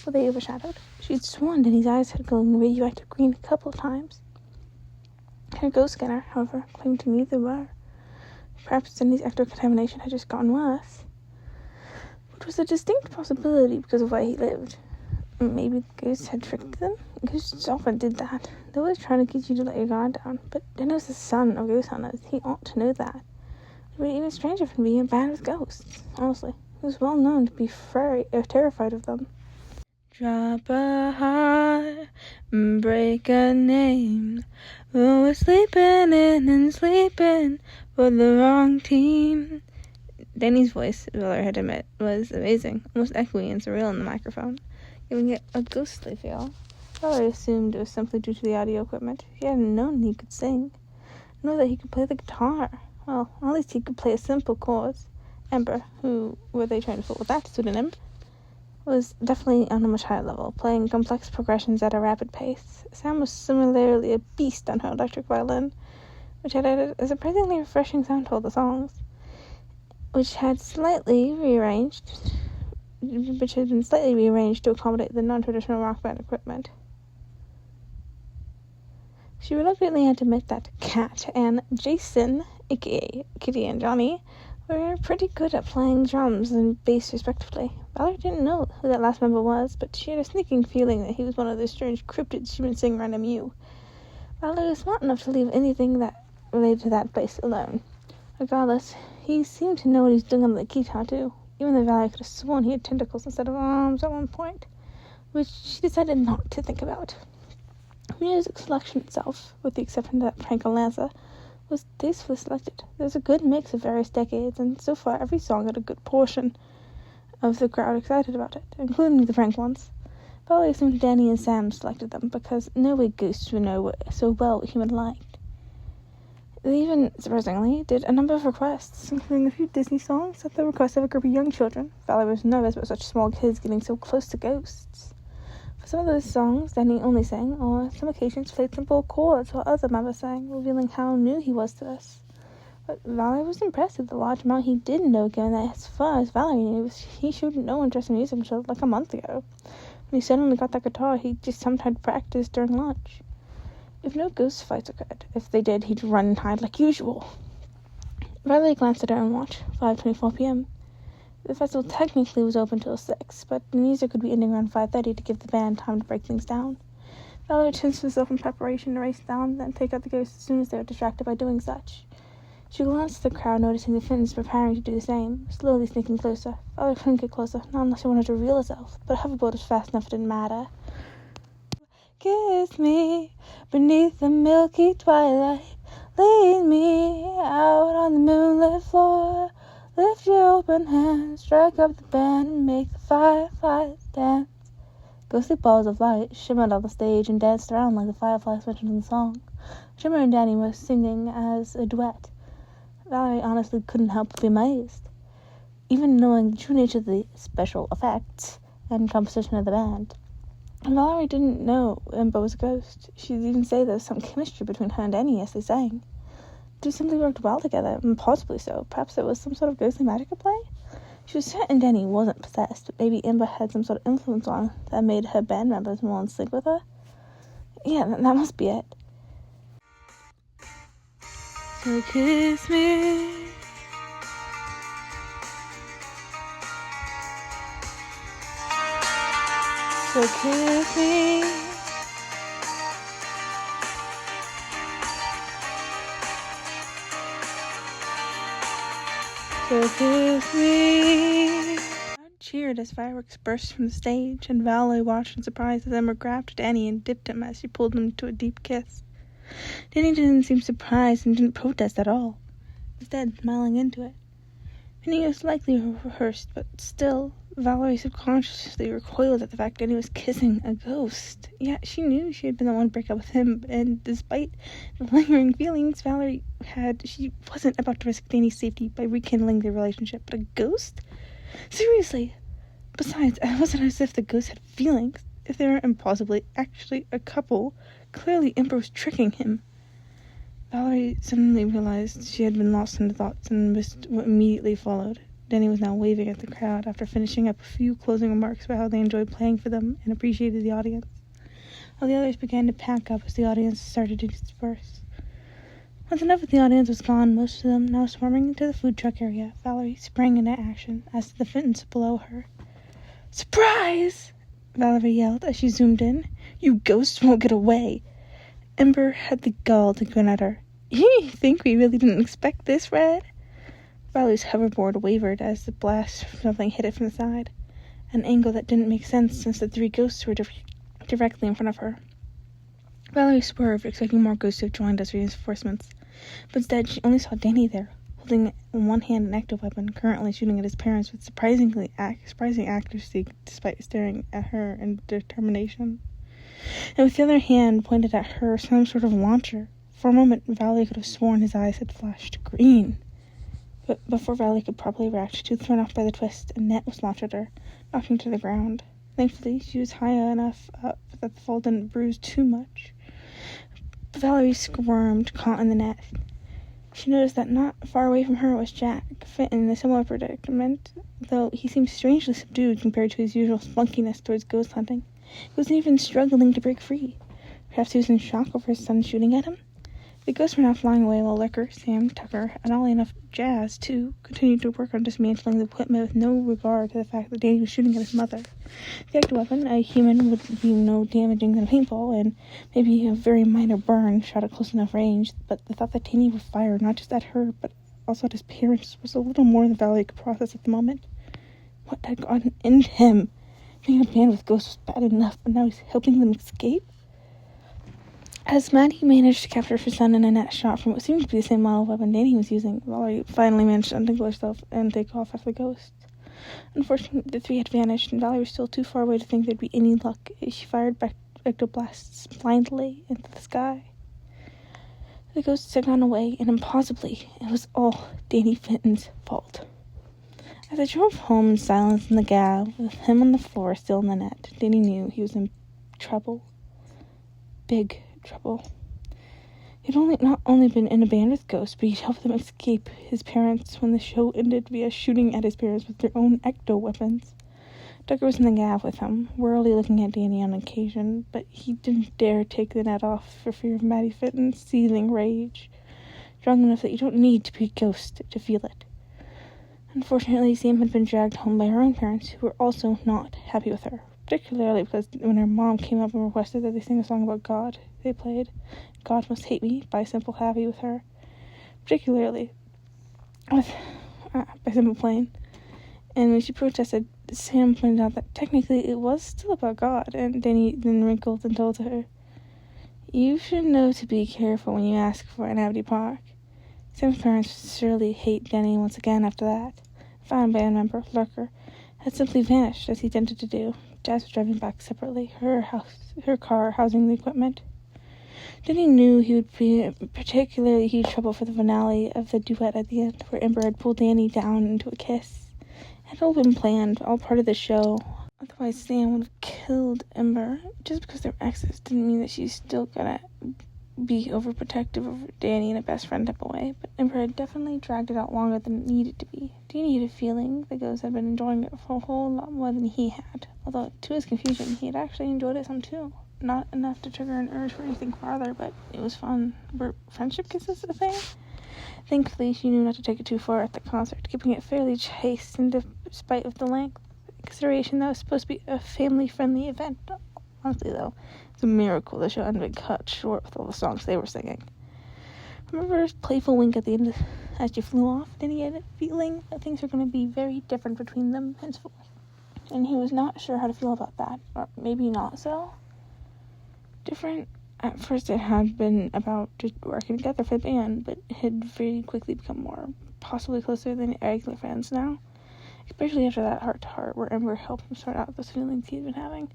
Were they overshadowed? She'd sworn Danny's eyes had glowed radioactive green a couple of times. Her ghost scanner, however, claimed neither were. Perhaps Danny's ectocontamination had just gotten worse, which was a distinct possibility because of where he lived. Maybe the ghosts had tricked them? Ghosts often did that. They always try to get you to let your guard down, but Danny was the son of ghost hunters. He ought to know that. It would be even stranger from being bad with ghosts, honestly. He was well known to be terrified of them. Drop a heart, break a name. Oh, we're sleeping in and sleeping for the wrong team. Danny's voice, Valerie had to admit, was amazing, almost echoey and surreal in the microphone, giving it a ghostly feel. Valerie assumed it was simply due to the audio equipment. She hadn't known he could sing, nor that he could play the guitar. Well, at least he could play a simple chords. Ember, who were they trying to fool with that pseudonym, was definitely on a much higher level, playing complex progressions at a rapid pace. Sam was similarly a beast on her electric violin, which had added a surprisingly refreshing sound to all the songs, which had been slightly rearranged to accommodate the non-traditional rock band equipment. She reluctantly had to admit that Kat and Jason, aka Kitty and Johnny, were pretty good at playing drums and bass respectively. Valerie didn't know who that last member was, but she had a sneaking feeling that he was one of those strange cryptids she'd been seeing around MU. Valerie was smart enough to leave anything that related to that place alone. Regardless, he seemed to know what he was doing on the guitar too, even though Valerie could have sworn he had tentacles instead of arms at one point, which she decided not to think about. The music selection itself, with the exception of that Franco Lanza, was tastefully selected. There's a good mix of various decades, and so far every song had a good portion of the crowd excited about it, including the Frank ones. Valerie assumed Danny and Sam selected them, because no way ghosts would know so well what human liked. They even, surprisingly, did a number of requests, including a few Disney songs at the request of a group of young children. Valerie was nervous about such small kids getting so close to ghosts. For some of those songs, Danny only sang, or on some occasions played simple chords while other members sang, revealing how new he was to us. But Valerie was impressed with the large amount he did know, given that as far as Valerie knew, he showed no interest in music until like a month ago. When he suddenly got that guitar, he just sometimes practiced during lunch. If no ghost fights occurred, if they did, he'd run and hide like usual. Valerie glanced at her own watch, 5:24 p.m. The festival technically was open till 6, but the music would be ending around 5:30 to give the band time to break things down. Valerie tensed herself in preparation to race down, then take out the ghosts as soon as they were distracted by doing such. She glanced at the crowd, noticing the Finns preparing to do the same, slowly sneaking closer. Valerie couldn't get closer, not unless she wanted to reveal herself, but a hoverboard was fast enough it didn't matter. Kiss me beneath the milky twilight, lead me out on the moonlit floor. Lift your open hands, strike up the band, and make the fireflies dance. Ghostly balls of light shimmered on the stage and danced around like the fireflies mentioned in the song. Shimmer and Danny were singing as a duet. Valerie honestly couldn't help but be amazed. Even knowing the true nature of the special effects and composition of the band, Valerie didn't know Impa was a ghost. She'd even say there was some chemistry between her and Danny as they sang. The two simply worked well together, and possibly so. Perhaps there was some sort of ghostly magic at play? She was certain Danny wasn't possessed, but maybe Impa had some sort of influence on her that made her band members more in sync with her. Yeah, that must be it. So kiss me. So kiss me. So kiss me. The crowd cheered as fireworks burst from the stage, and Valerie watched in surprise as Emma grabbed Danny and dipped him as she pulled him into a deep kiss. Danny didn't seem surprised and didn't protest at all, instead smiling into it. It was likely rehearsed, but still, Valerie subconsciously recoiled at the fact Danny was kissing a ghost. Yeah, she knew she had been the one to break up with him, and despite the lingering feelings Valerie had, she wasn't about to risk Danny's safety by rekindling their relationship. But a ghost? Seriously? Besides, it wasn't as if the ghost had feelings. If they were impossibly actually a couple, clearly Impa was tricking him. Valerie suddenly realized she had been lost in thoughts and missed what immediately followed. Danny was now waving at the crowd after finishing up a few closing remarks about how they enjoyed playing for them and appreciated the audience, while the others began to pack up as the audience started to disperse. Once enough of the audience was gone, most of them now swarming into the food truck area, Valerie sprang into action, as did the Fintons below her. "Surprise!" Valerie yelled as she zoomed in. "You ghosts won't get away!" Ember had the gall to grin at her. "You think we really didn't expect this, Red?" Valerie's hoverboard wavered as the blast from something hit it from the side, an angle that didn't make sense since the three ghosts were directly in front of her. Valerie swerved, expecting more ghosts to have joined as reinforcements, but instead she only saw Danny there, holding in one hand an ecto-weapon, currently shooting at his parents with surprising accuracy despite staring at her in determination, and with the other hand pointed at her some sort of launcher. For a moment, Valerie could have sworn his eyes had flashed green. But before Valerie could properly react, she was thrown off by the twist, and net was launched at her, knocking her to the ground. Thankfully, she was high enough up that the fall didn't bruise too much. But Valerie squirmed, caught in the net. She noticed that not far away from her was Jack, Fenton in a similar predicament, though he seemed strangely subdued compared to his usual spunkiness towards ghost hunting. He wasn't even struggling to break free. Perhaps he was in shock over his son shooting at him? The ghosts were now flying away while Lurker, Sam, Tucker, and oddly enough Jazz, too, continued to work on dismantling the equipment with no regard to the fact that Danny was shooting at his mother. The ecto-weapon, a human, would be no damaging than a paintball, and maybe a very minor burn shot at close enough range, but the thought that Danny would fire not just at her, but also at his parents was a little more than Valerie could process at the moment. What had gotten into him? Being a band with ghosts was bad enough, but now he's helping them escape? As Maddie managed to capture her son in a net shot from what seemed to be the same model of weapon Danny was using, Valerie finally managed to untangle herself and take off after the ghosts. Unfortunately, the three had vanished, and Valerie was still too far away to think there'd be any luck as she fired back ectoblasts blindly into the sky. The ghosts had gone away, and impossibly, it was all Danny Fenton's fault. As they drove home in silence in the cab, with him on the floor still in the net, Danny knew he was in trouble. Big trouble. He'd not only been in a band with ghosts, but he'd helped them escape his parents when the show ended via shooting at his parents with their own ecto-weapons. Tucker was in the cab with him, warily looking at Danny on occasion, but he didn't dare take the net off for fear of Maddie Fenton's seething rage, strong enough that you don't need to be a ghost to feel it. Unfortunately, Sam had been dragged home by her own parents, who were also not happy with her, particularly because when her mom came up and requested that they sing a song about God, they played God Must Hate Me by Simple Happy with her, particularly with by Simple Plain. And when she protested, Sam pointed out that technically it was still about God, and Danny then wrinkled and told her, "You should know to be careful when you ask for an empty park." Sam's parents surely hate Danny once again after that. Found band member Lurker had simply vanished, as he tended to do. Jazz was driving back separately, her car housing the equipment. Denny knew he would be in particularly huge trouble for the finale of the duet at the end, where Ember had pulled Danny down into a kiss. It had all been planned, all part of the show. Otherwise, Sam would have killed Ember. Just because they're exes didn't mean that she's still gonna be overprotective over Danny in a best friend type of way, but Ember had definitely dragged it out longer than it needed to be. Danny had a feeling the ghost had been enjoying it for a whole lot more than he had, although to his confusion, he had actually enjoyed it some too. Not enough to trigger an urge for anything farther, but it was fun. Were friendship kisses a thing? Thankfully, she knew not to take it too far at the concert, keeping it fairly chaste in spite of the length. Consideration that was supposed to be a family-friendly event. Honestly, though, it's a miracle the show hadn't been cut short with all the songs they were singing. Remember his playful wink at the end as she flew off? Then he had a feeling that things were going to be very different between them henceforth. And he was not sure how to feel about that, or maybe not so. Different. At first it had been about just working together for the band, but it had very quickly become more, possibly closer than regular friends now. Especially after that heart-to-heart where Ember helped him sort out those feelings he'd been having,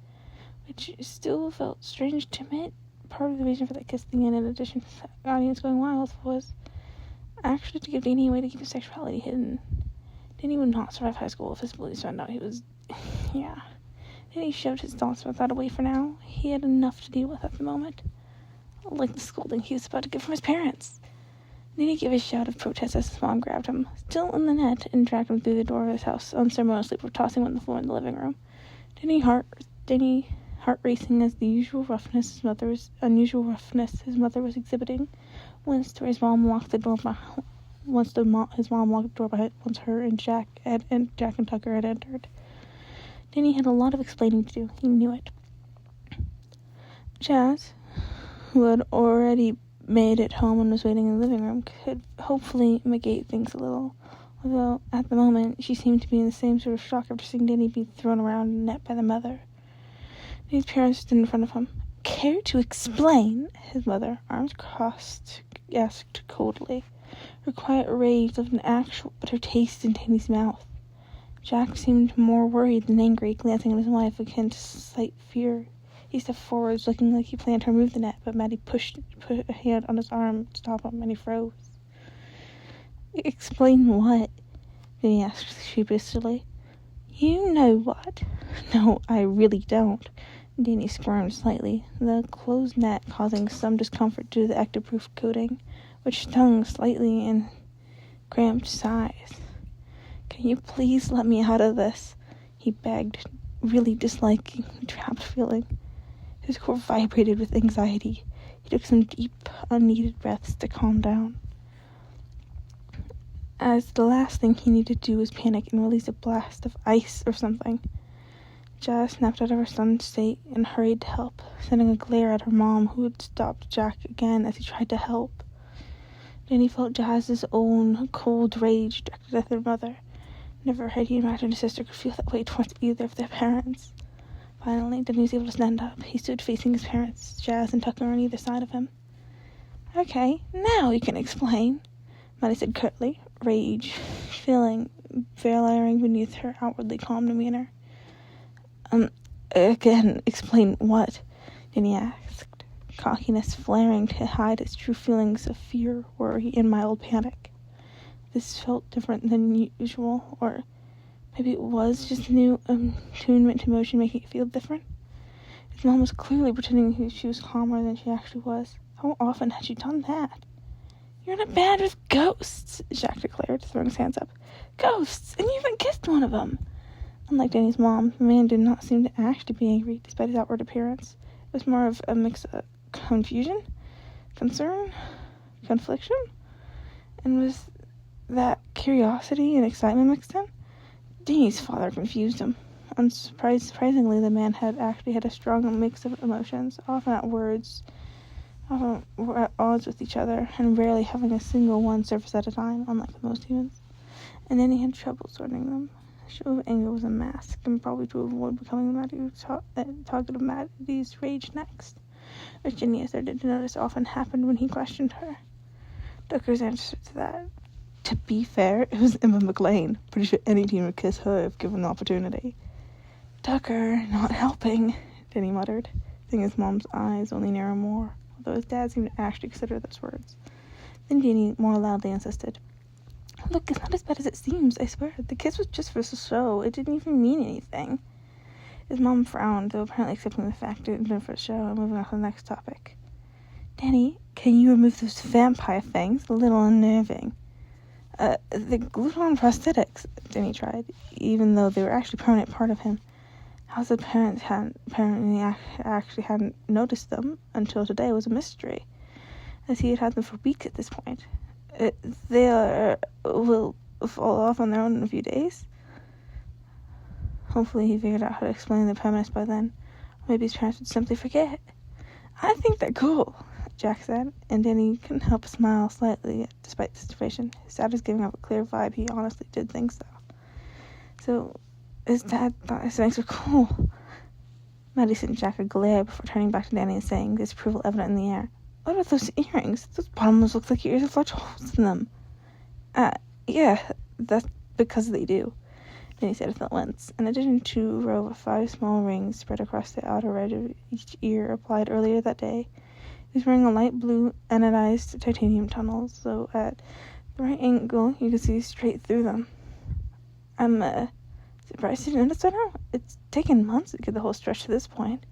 which still felt strange to admit. Part of the reason for that kiss at the end, in addition to the audience going wild, was actually to give Danny a way to keep his sexuality hidden. Danny would not survive high school if his police found out he was... yeah. Danny shoved his thoughts about that away for now. He had enough to deal with at the moment. Like the scolding he was about to get from his parents. Danny gave a shout of protest as his mom grabbed him, still in the net, and dragged him through the door of his house, unceremoniously tossing him on the floor in the living room. Danny, heart racing as the unusual roughness his mother was exhibiting, once his mom locked the door behind. Once her and Jack and Tucker had entered. Danny had a lot of explaining to do. He knew it. Jazz, who had already made it home and was waiting in the living room, could hopefully mitigate things a little, although at the moment she seemed to be in the same sort of shock after seeing Danny be thrown around and net by the mother. Danny's parents stood in front of him. "Care to explain?" his mother, arms crossed, asked coldly. Her quiet rage left an actual bitter taste in Danny's mouth. Jack seemed more worried than angry, glancing at his wife akin to slight fear. He stepped forwards, looking like he planned to remove the net, but Maddie put a hand on his arm to stop him, and he froze. "Explain what?" Danny asked sheepishly. "You know what." "No, I really don't." Danny squirmed slightly, the closed net causing some discomfort due to the ectoproof coating, which stung slightly in cramped size. "Can you please let me out of this?" he begged, really disliking the trapped feeling. His core vibrated with anxiety. He took some deep, unneeded breaths to calm down, as the last thing he needed to do was panic and release a blast of ice or something. Jazz snapped out of her stunned state and hurried to help, sending a glare at her mom, who had stopped Jack again as he tried to help. Danny felt Jazz's own cold rage directed at their mother. Never had he imagined his sister could feel that way towards either of their parents. Finally, Danny was able to stand up. He stood facing his parents, Jazz and Tucker on either side of him. "Okay, now you can explain," Maddie said curtly, rage flaring beneath her outwardly calm demeanor. Again, explain what?" Danny asked, cockiness flaring to hide his true feelings of fear, worry, and mild panic. This felt different than usual, or maybe it was just a new attunement to emotion making it feel different. His mom was clearly pretending she was calmer than she actually was. How often had she done that? "You're in a band with ghosts," Jack declared, throwing his hands up. "Ghosts! And you even kissed one of them!" Unlike Danny's mom, the man did not seem to actually be angry, despite his outward appearance. It was more of a mix of confusion, concern, confliction, and was that curiosity and excitement mixed in? Danny's father confused him. Surprisingly, the man had actually had a strong mix of emotions, often were at odds with each other, and rarely having a single one surface at a time, unlike most humans. And then he had trouble sorting them. The show of anger was a mask, and probably to avoid becoming the target of Maddie's rage next, which Jenny started to notice often happened when he questioned her. Tucker's answer to that: "To be fair, it was Emma McLean. Pretty sure any team would kiss her if given the opportunity." "Tucker, not helping," Danny muttered, seeing his mom's eyes only narrow more, although his dad seemed to actually consider those words. Then Danny more loudly insisted, "Look, it's not as bad as it seems, I swear. The kiss was just for the show. It didn't even mean anything." His mom frowned, though apparently accepting the fact it had been for the show, and moving on to the next topic. "Danny, can you remove those vampire things? A little unnerving." The glued-on prosthetics," Danny tried, even though they were actually a permanent part of him. How his parents actually hadn't noticed them until today was a mystery, as he had had them for weeks at this point. They will fall off on their own in a few days. Hopefully he figured out how to explain their permanence by then. Or maybe his parents would simply forget. "I think they're cool," Jack said, and Danny couldn't help but smile slightly despite the situation. His dad was giving off a clear vibe he honestly did think so. So, his dad thought his things were cool. Maddie sent Jack a glare before turning back to Danny and saying, disapproval evident in the air, "What are those earrings? Those bottoms look like your ears have large holes in them." Yeah, that's because they do," Danny said with a wince. In addition to a row of 5 small rings spread across the outer edge of each ear applied earlier that day, he was wearing a light blue anodized titanium tunnel, so at the right angle you could see straight through them. "I'm surprised you didn't notice by now. It's taken months to get the whole stretch to this point."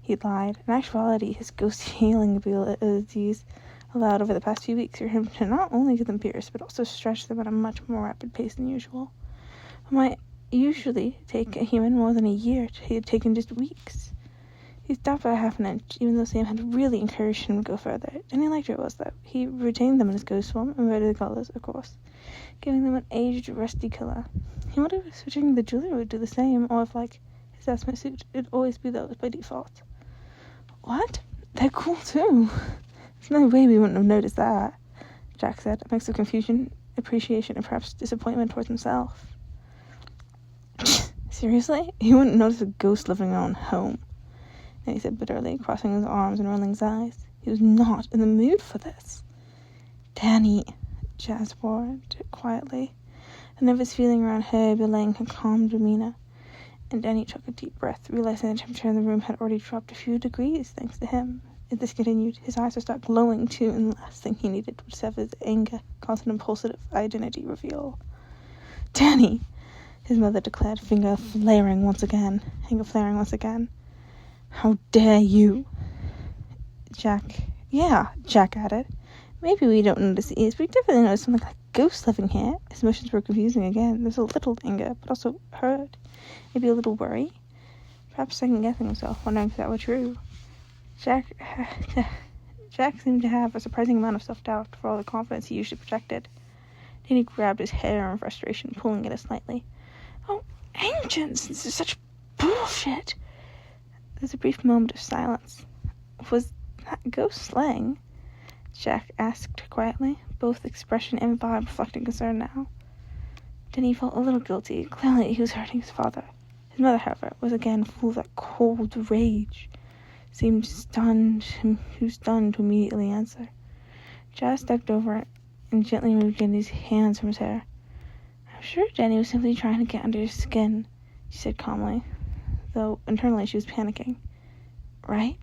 He lied. In actuality, his ghost healing abilities allowed over the past few weeks for him to not only get them pierced, but also stretch them at a much more rapid pace than usual. It might usually take a human more than a year. He had taken just weeks. He stopped by half an inch, even though Sam had really encouraged him to go further. And he liked it was that he retained them in his ghost form, and red of the colors, of course, giving them an aged, rusty color. He wondered if switching the jewelry would do the same, or if, like his estimate suit, it'd always be those by default. "What? They're cool too. There's no way we wouldn't have noticed that," Jack said, a mix of confusion, appreciation, and perhaps disappointment towards himself. "Seriously? You wouldn't notice a ghost living in our own home," he said bitterly, crossing his arms and rolling his eyes. He was not in the mood for this. "Danny," Jazz warned quietly, a nervous feeling around her belaying her calm demeanor. And Danny took a deep breath, realizing the temperature in the room had already dropped a few degrees thanks to him. If this continued, his eyes would start glowing too, and the last thing he needed would sever his anger, cause an impulsive identity reveal. "Danny," his mother declared, finger flaring once again. "How dare you?" Jack added. "Maybe we don't notice the ears, but we definitely noticed something like a ghost living here." His emotions were confusing again. There was a little anger, but also hurt. Maybe a little worry. Perhaps second-guessing himself, wondering if that were true. Jack seemed to have a surprising amount of self-doubt for all the confidence he usually projected. Then he grabbed his hair in frustration, pulling at it slightly. "Oh, ancients! This is such bullshit!" There was a brief moment of silence. "Was that ghost slang?" Jack asked quietly, both expression and vibe reflecting concern now. Then he felt a little guilty. Clearly he was hurting his father. His mother, however, was again full of that cold rage. Seemed stunned to immediately answer. Jazz stepped over and gently removed Danny's hands from his hair. "I'm sure Danny was simply trying to get under his skin," she said calmly, though internally she was panicking. "Right?"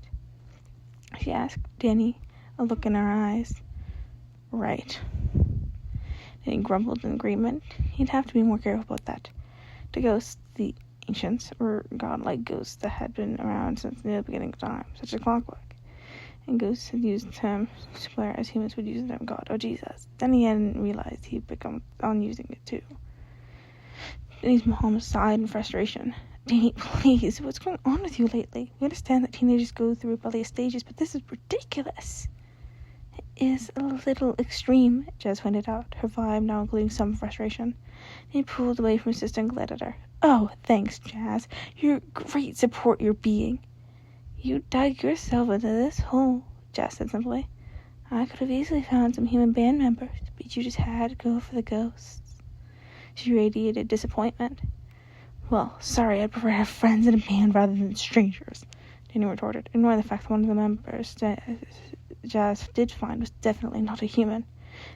she asked Danny, a look in her eyes. "Right." Danny grumbled in agreement. He'd have to be more careful about that. The ghosts, the ancients, were godlike ghosts that had been around since the beginning of time, such as clockwork. And ghosts had used the term similar as humans would use the term God or Jesus. Then he hadn't realized he'd become on using it too. Danny's mom sighed in frustration. "Danny, please, what's going on with you lately? We understand that teenagers go through rebellious stages, but this is ridiculous." "It is a little extreme," Jazz pointed out, her vibe now including some frustration. He pulled away from his sister and glared at her. "Oh, thanks, Jazz. You're a great support you're being." "You dug yourself into this hole," Jazz said simply. "I could have easily found some human band members, but you just had to go for the ghosts." She radiated disappointment. "Well, sorry, I'd prefer to have friends in a band rather than strangers," Danny retorted, ignoring the fact that one of the members Jazz did find was definitely not a human.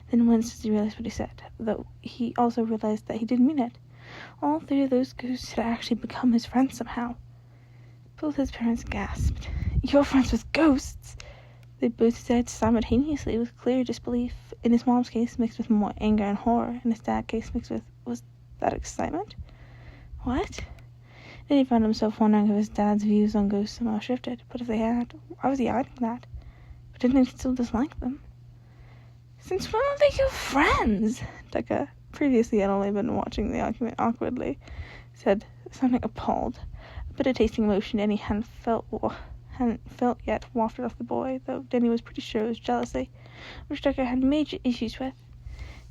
Then winced as he realized what he said, though he also realized that he didn't mean it. All 3 of those ghosts had actually become his friends somehow. Both his parents gasped. "You're friends with ghosts?" They both said simultaneously with clear disbelief. In his mom's case, mixed with more anger and horror. In his dad's case, mixed with, was that excitement? What? Then he found himself wondering if his dad's views on ghosts somehow shifted. But if they had, why was he hiding that? But didn't he still dislike them? Since when were they good friends? Tucker, previously had only been watching the argument awkwardly, said, sounding appalled. A bitter tasting emotion Denny hadn't felt yet wafted off the boy, though Denny was pretty sure it was jealousy, which Tucker had major issues with.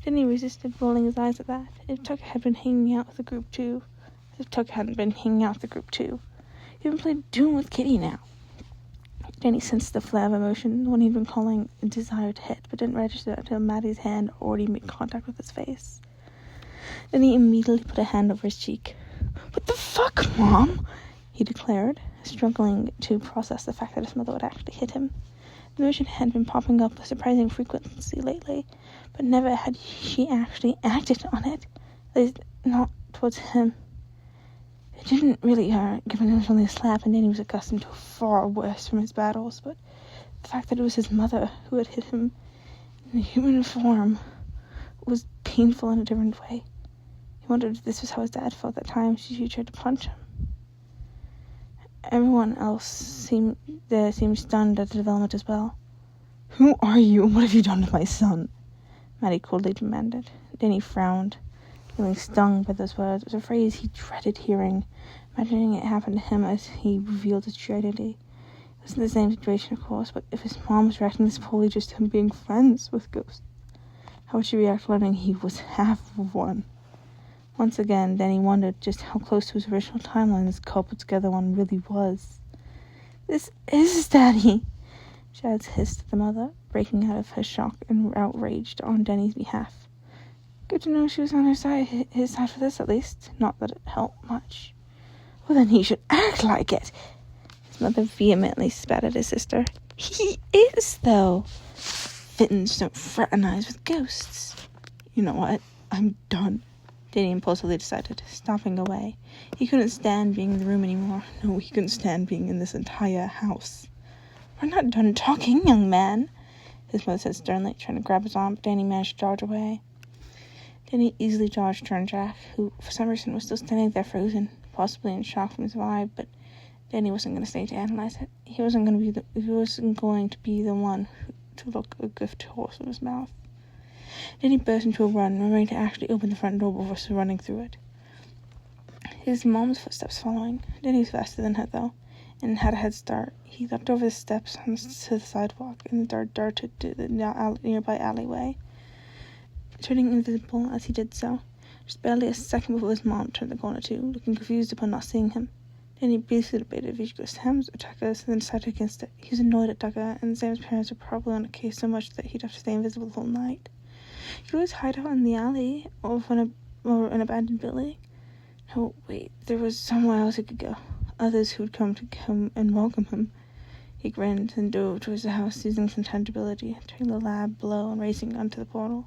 Denny resisted rolling his eyes at that. If Tucker had been hanging out with the group too. If Tucker hadn't been hanging out with the group too. He even played Doom with Kitty now. Denny sensed the flare of emotion, the one he'd been calling a desire to hit, but didn't register until Maddie's hand already made contact with his face. Then he immediately put a hand over his cheek. "What the fuck, Mom?" he declared, struggling to process the fact that his mother would actually hit him. The notion had been popping up with surprising frequency lately, but never had she actually acted on it, at least not towards him. It didn't really hurt, given it was only a slap and Danny was accustomed to far worse from his battles, but the fact that it was his mother who had hit him in human form was painful in a different way. He wondered if this was how his dad felt at times she tried to punch him. Everyone else seemed stunned at the development as well. "Who are you and what have you done to my son?" Maddie coldly demanded. Danny frowned, feeling stung by those words. It was a phrase he dreaded hearing, imagining it happened to him as he revealed his true identity. It wasn't the same situation, of course, but if his mom was reacting this poorly just to him being friends with ghosts, how would she react learning he was half of one? Once again, Danny wondered just how close to his original timeline this cobbled-together one really was. "This is Daddy," Chaz hissed at the mother, breaking out of her shock and outrage on Denny's behalf. Good to know she was on his side for this, at least. Not that it helped much. "Well, then he should act like it." His mother vehemently spat at his sister. "He is, though. Fittins don't fraternize with ghosts." "You know what? I'm done," Danny impulsively decided, stomping away. He couldn't stand being in the room anymore. No, he couldn't stand being in this entire house. "We're not done talking, young man," his mother said sternly, trying to grab his arm, but Danny managed to dodge away. Danny easily dodged Turnjack, who, for some reason, was still standing there frozen, possibly in shock from his vibe, but Danny wasn't going to stay to analyze it. He wasn't going to be the one to look a gift horse in his mouth. Danny burst into a run, remembering to actually open the front door before running through it. His mom's footsteps following. Danny was faster than her, though, and had a head start. He leapt over the steps to the sidewalk and darted to the nearby alleyway, turning invisible as he did so. Just barely a second before his mom turned the corner too, looking confused upon not seeing him. Danny briefly debated if he should go Sam's or Tucker's, and then decided against it. He was annoyed at Tucker, and Sam's parents were probably on a case so much that he'd have to stay invisible the whole night. He could always hide out in the alley or an abandoned building. No, wait, there was somewhere else he could go. Others who would come and welcome him. He grinned and dove towards the house, using some tangibility, turning the lab below and racing onto the portal,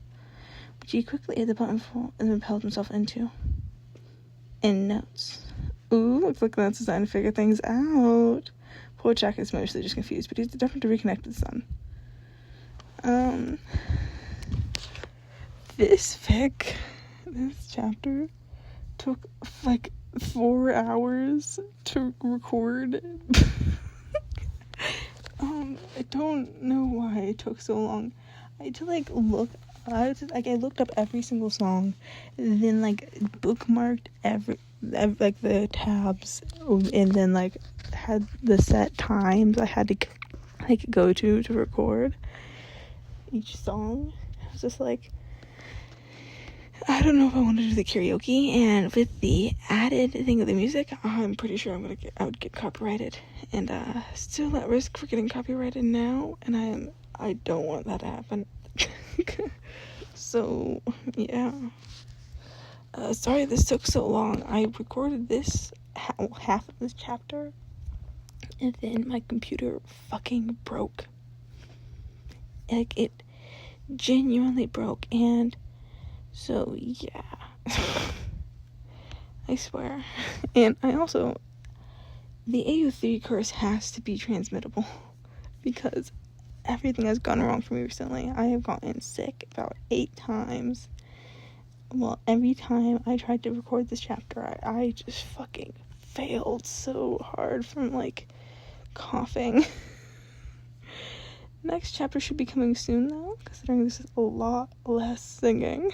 which he quickly hit the button for and propelled himself into. End notes. Ooh, looks like that's designed to figure things out. Poor Jack is mostly just confused, but he's determined to reconnect with his son. This chapter took like 4 hours to record. I don't know why it took so long. I had to I looked up every single song, and then bookmarked every the tabs, and then had the set times I had to go to record each song. I was just I don't know if I want to do the karaoke, and with the added thing of the music, I'm pretty sure I would get copyrighted, and still at risk for getting copyrighted now, and I don't want that to happen. So yeah, sorry this took so long. I recorded this half of this chapter, and then my computer fucking broke. It genuinely broke, and so yeah. I swear. And I also, the AO3 curse has to be transmittable, because everything has gone wrong for me recently. I have gotten sick about 8 times. Well, every time I tried to record this chapter, I just fucking failed so hard from, like, coughing. Next chapter should be coming soon, though, considering this is a lot less singing.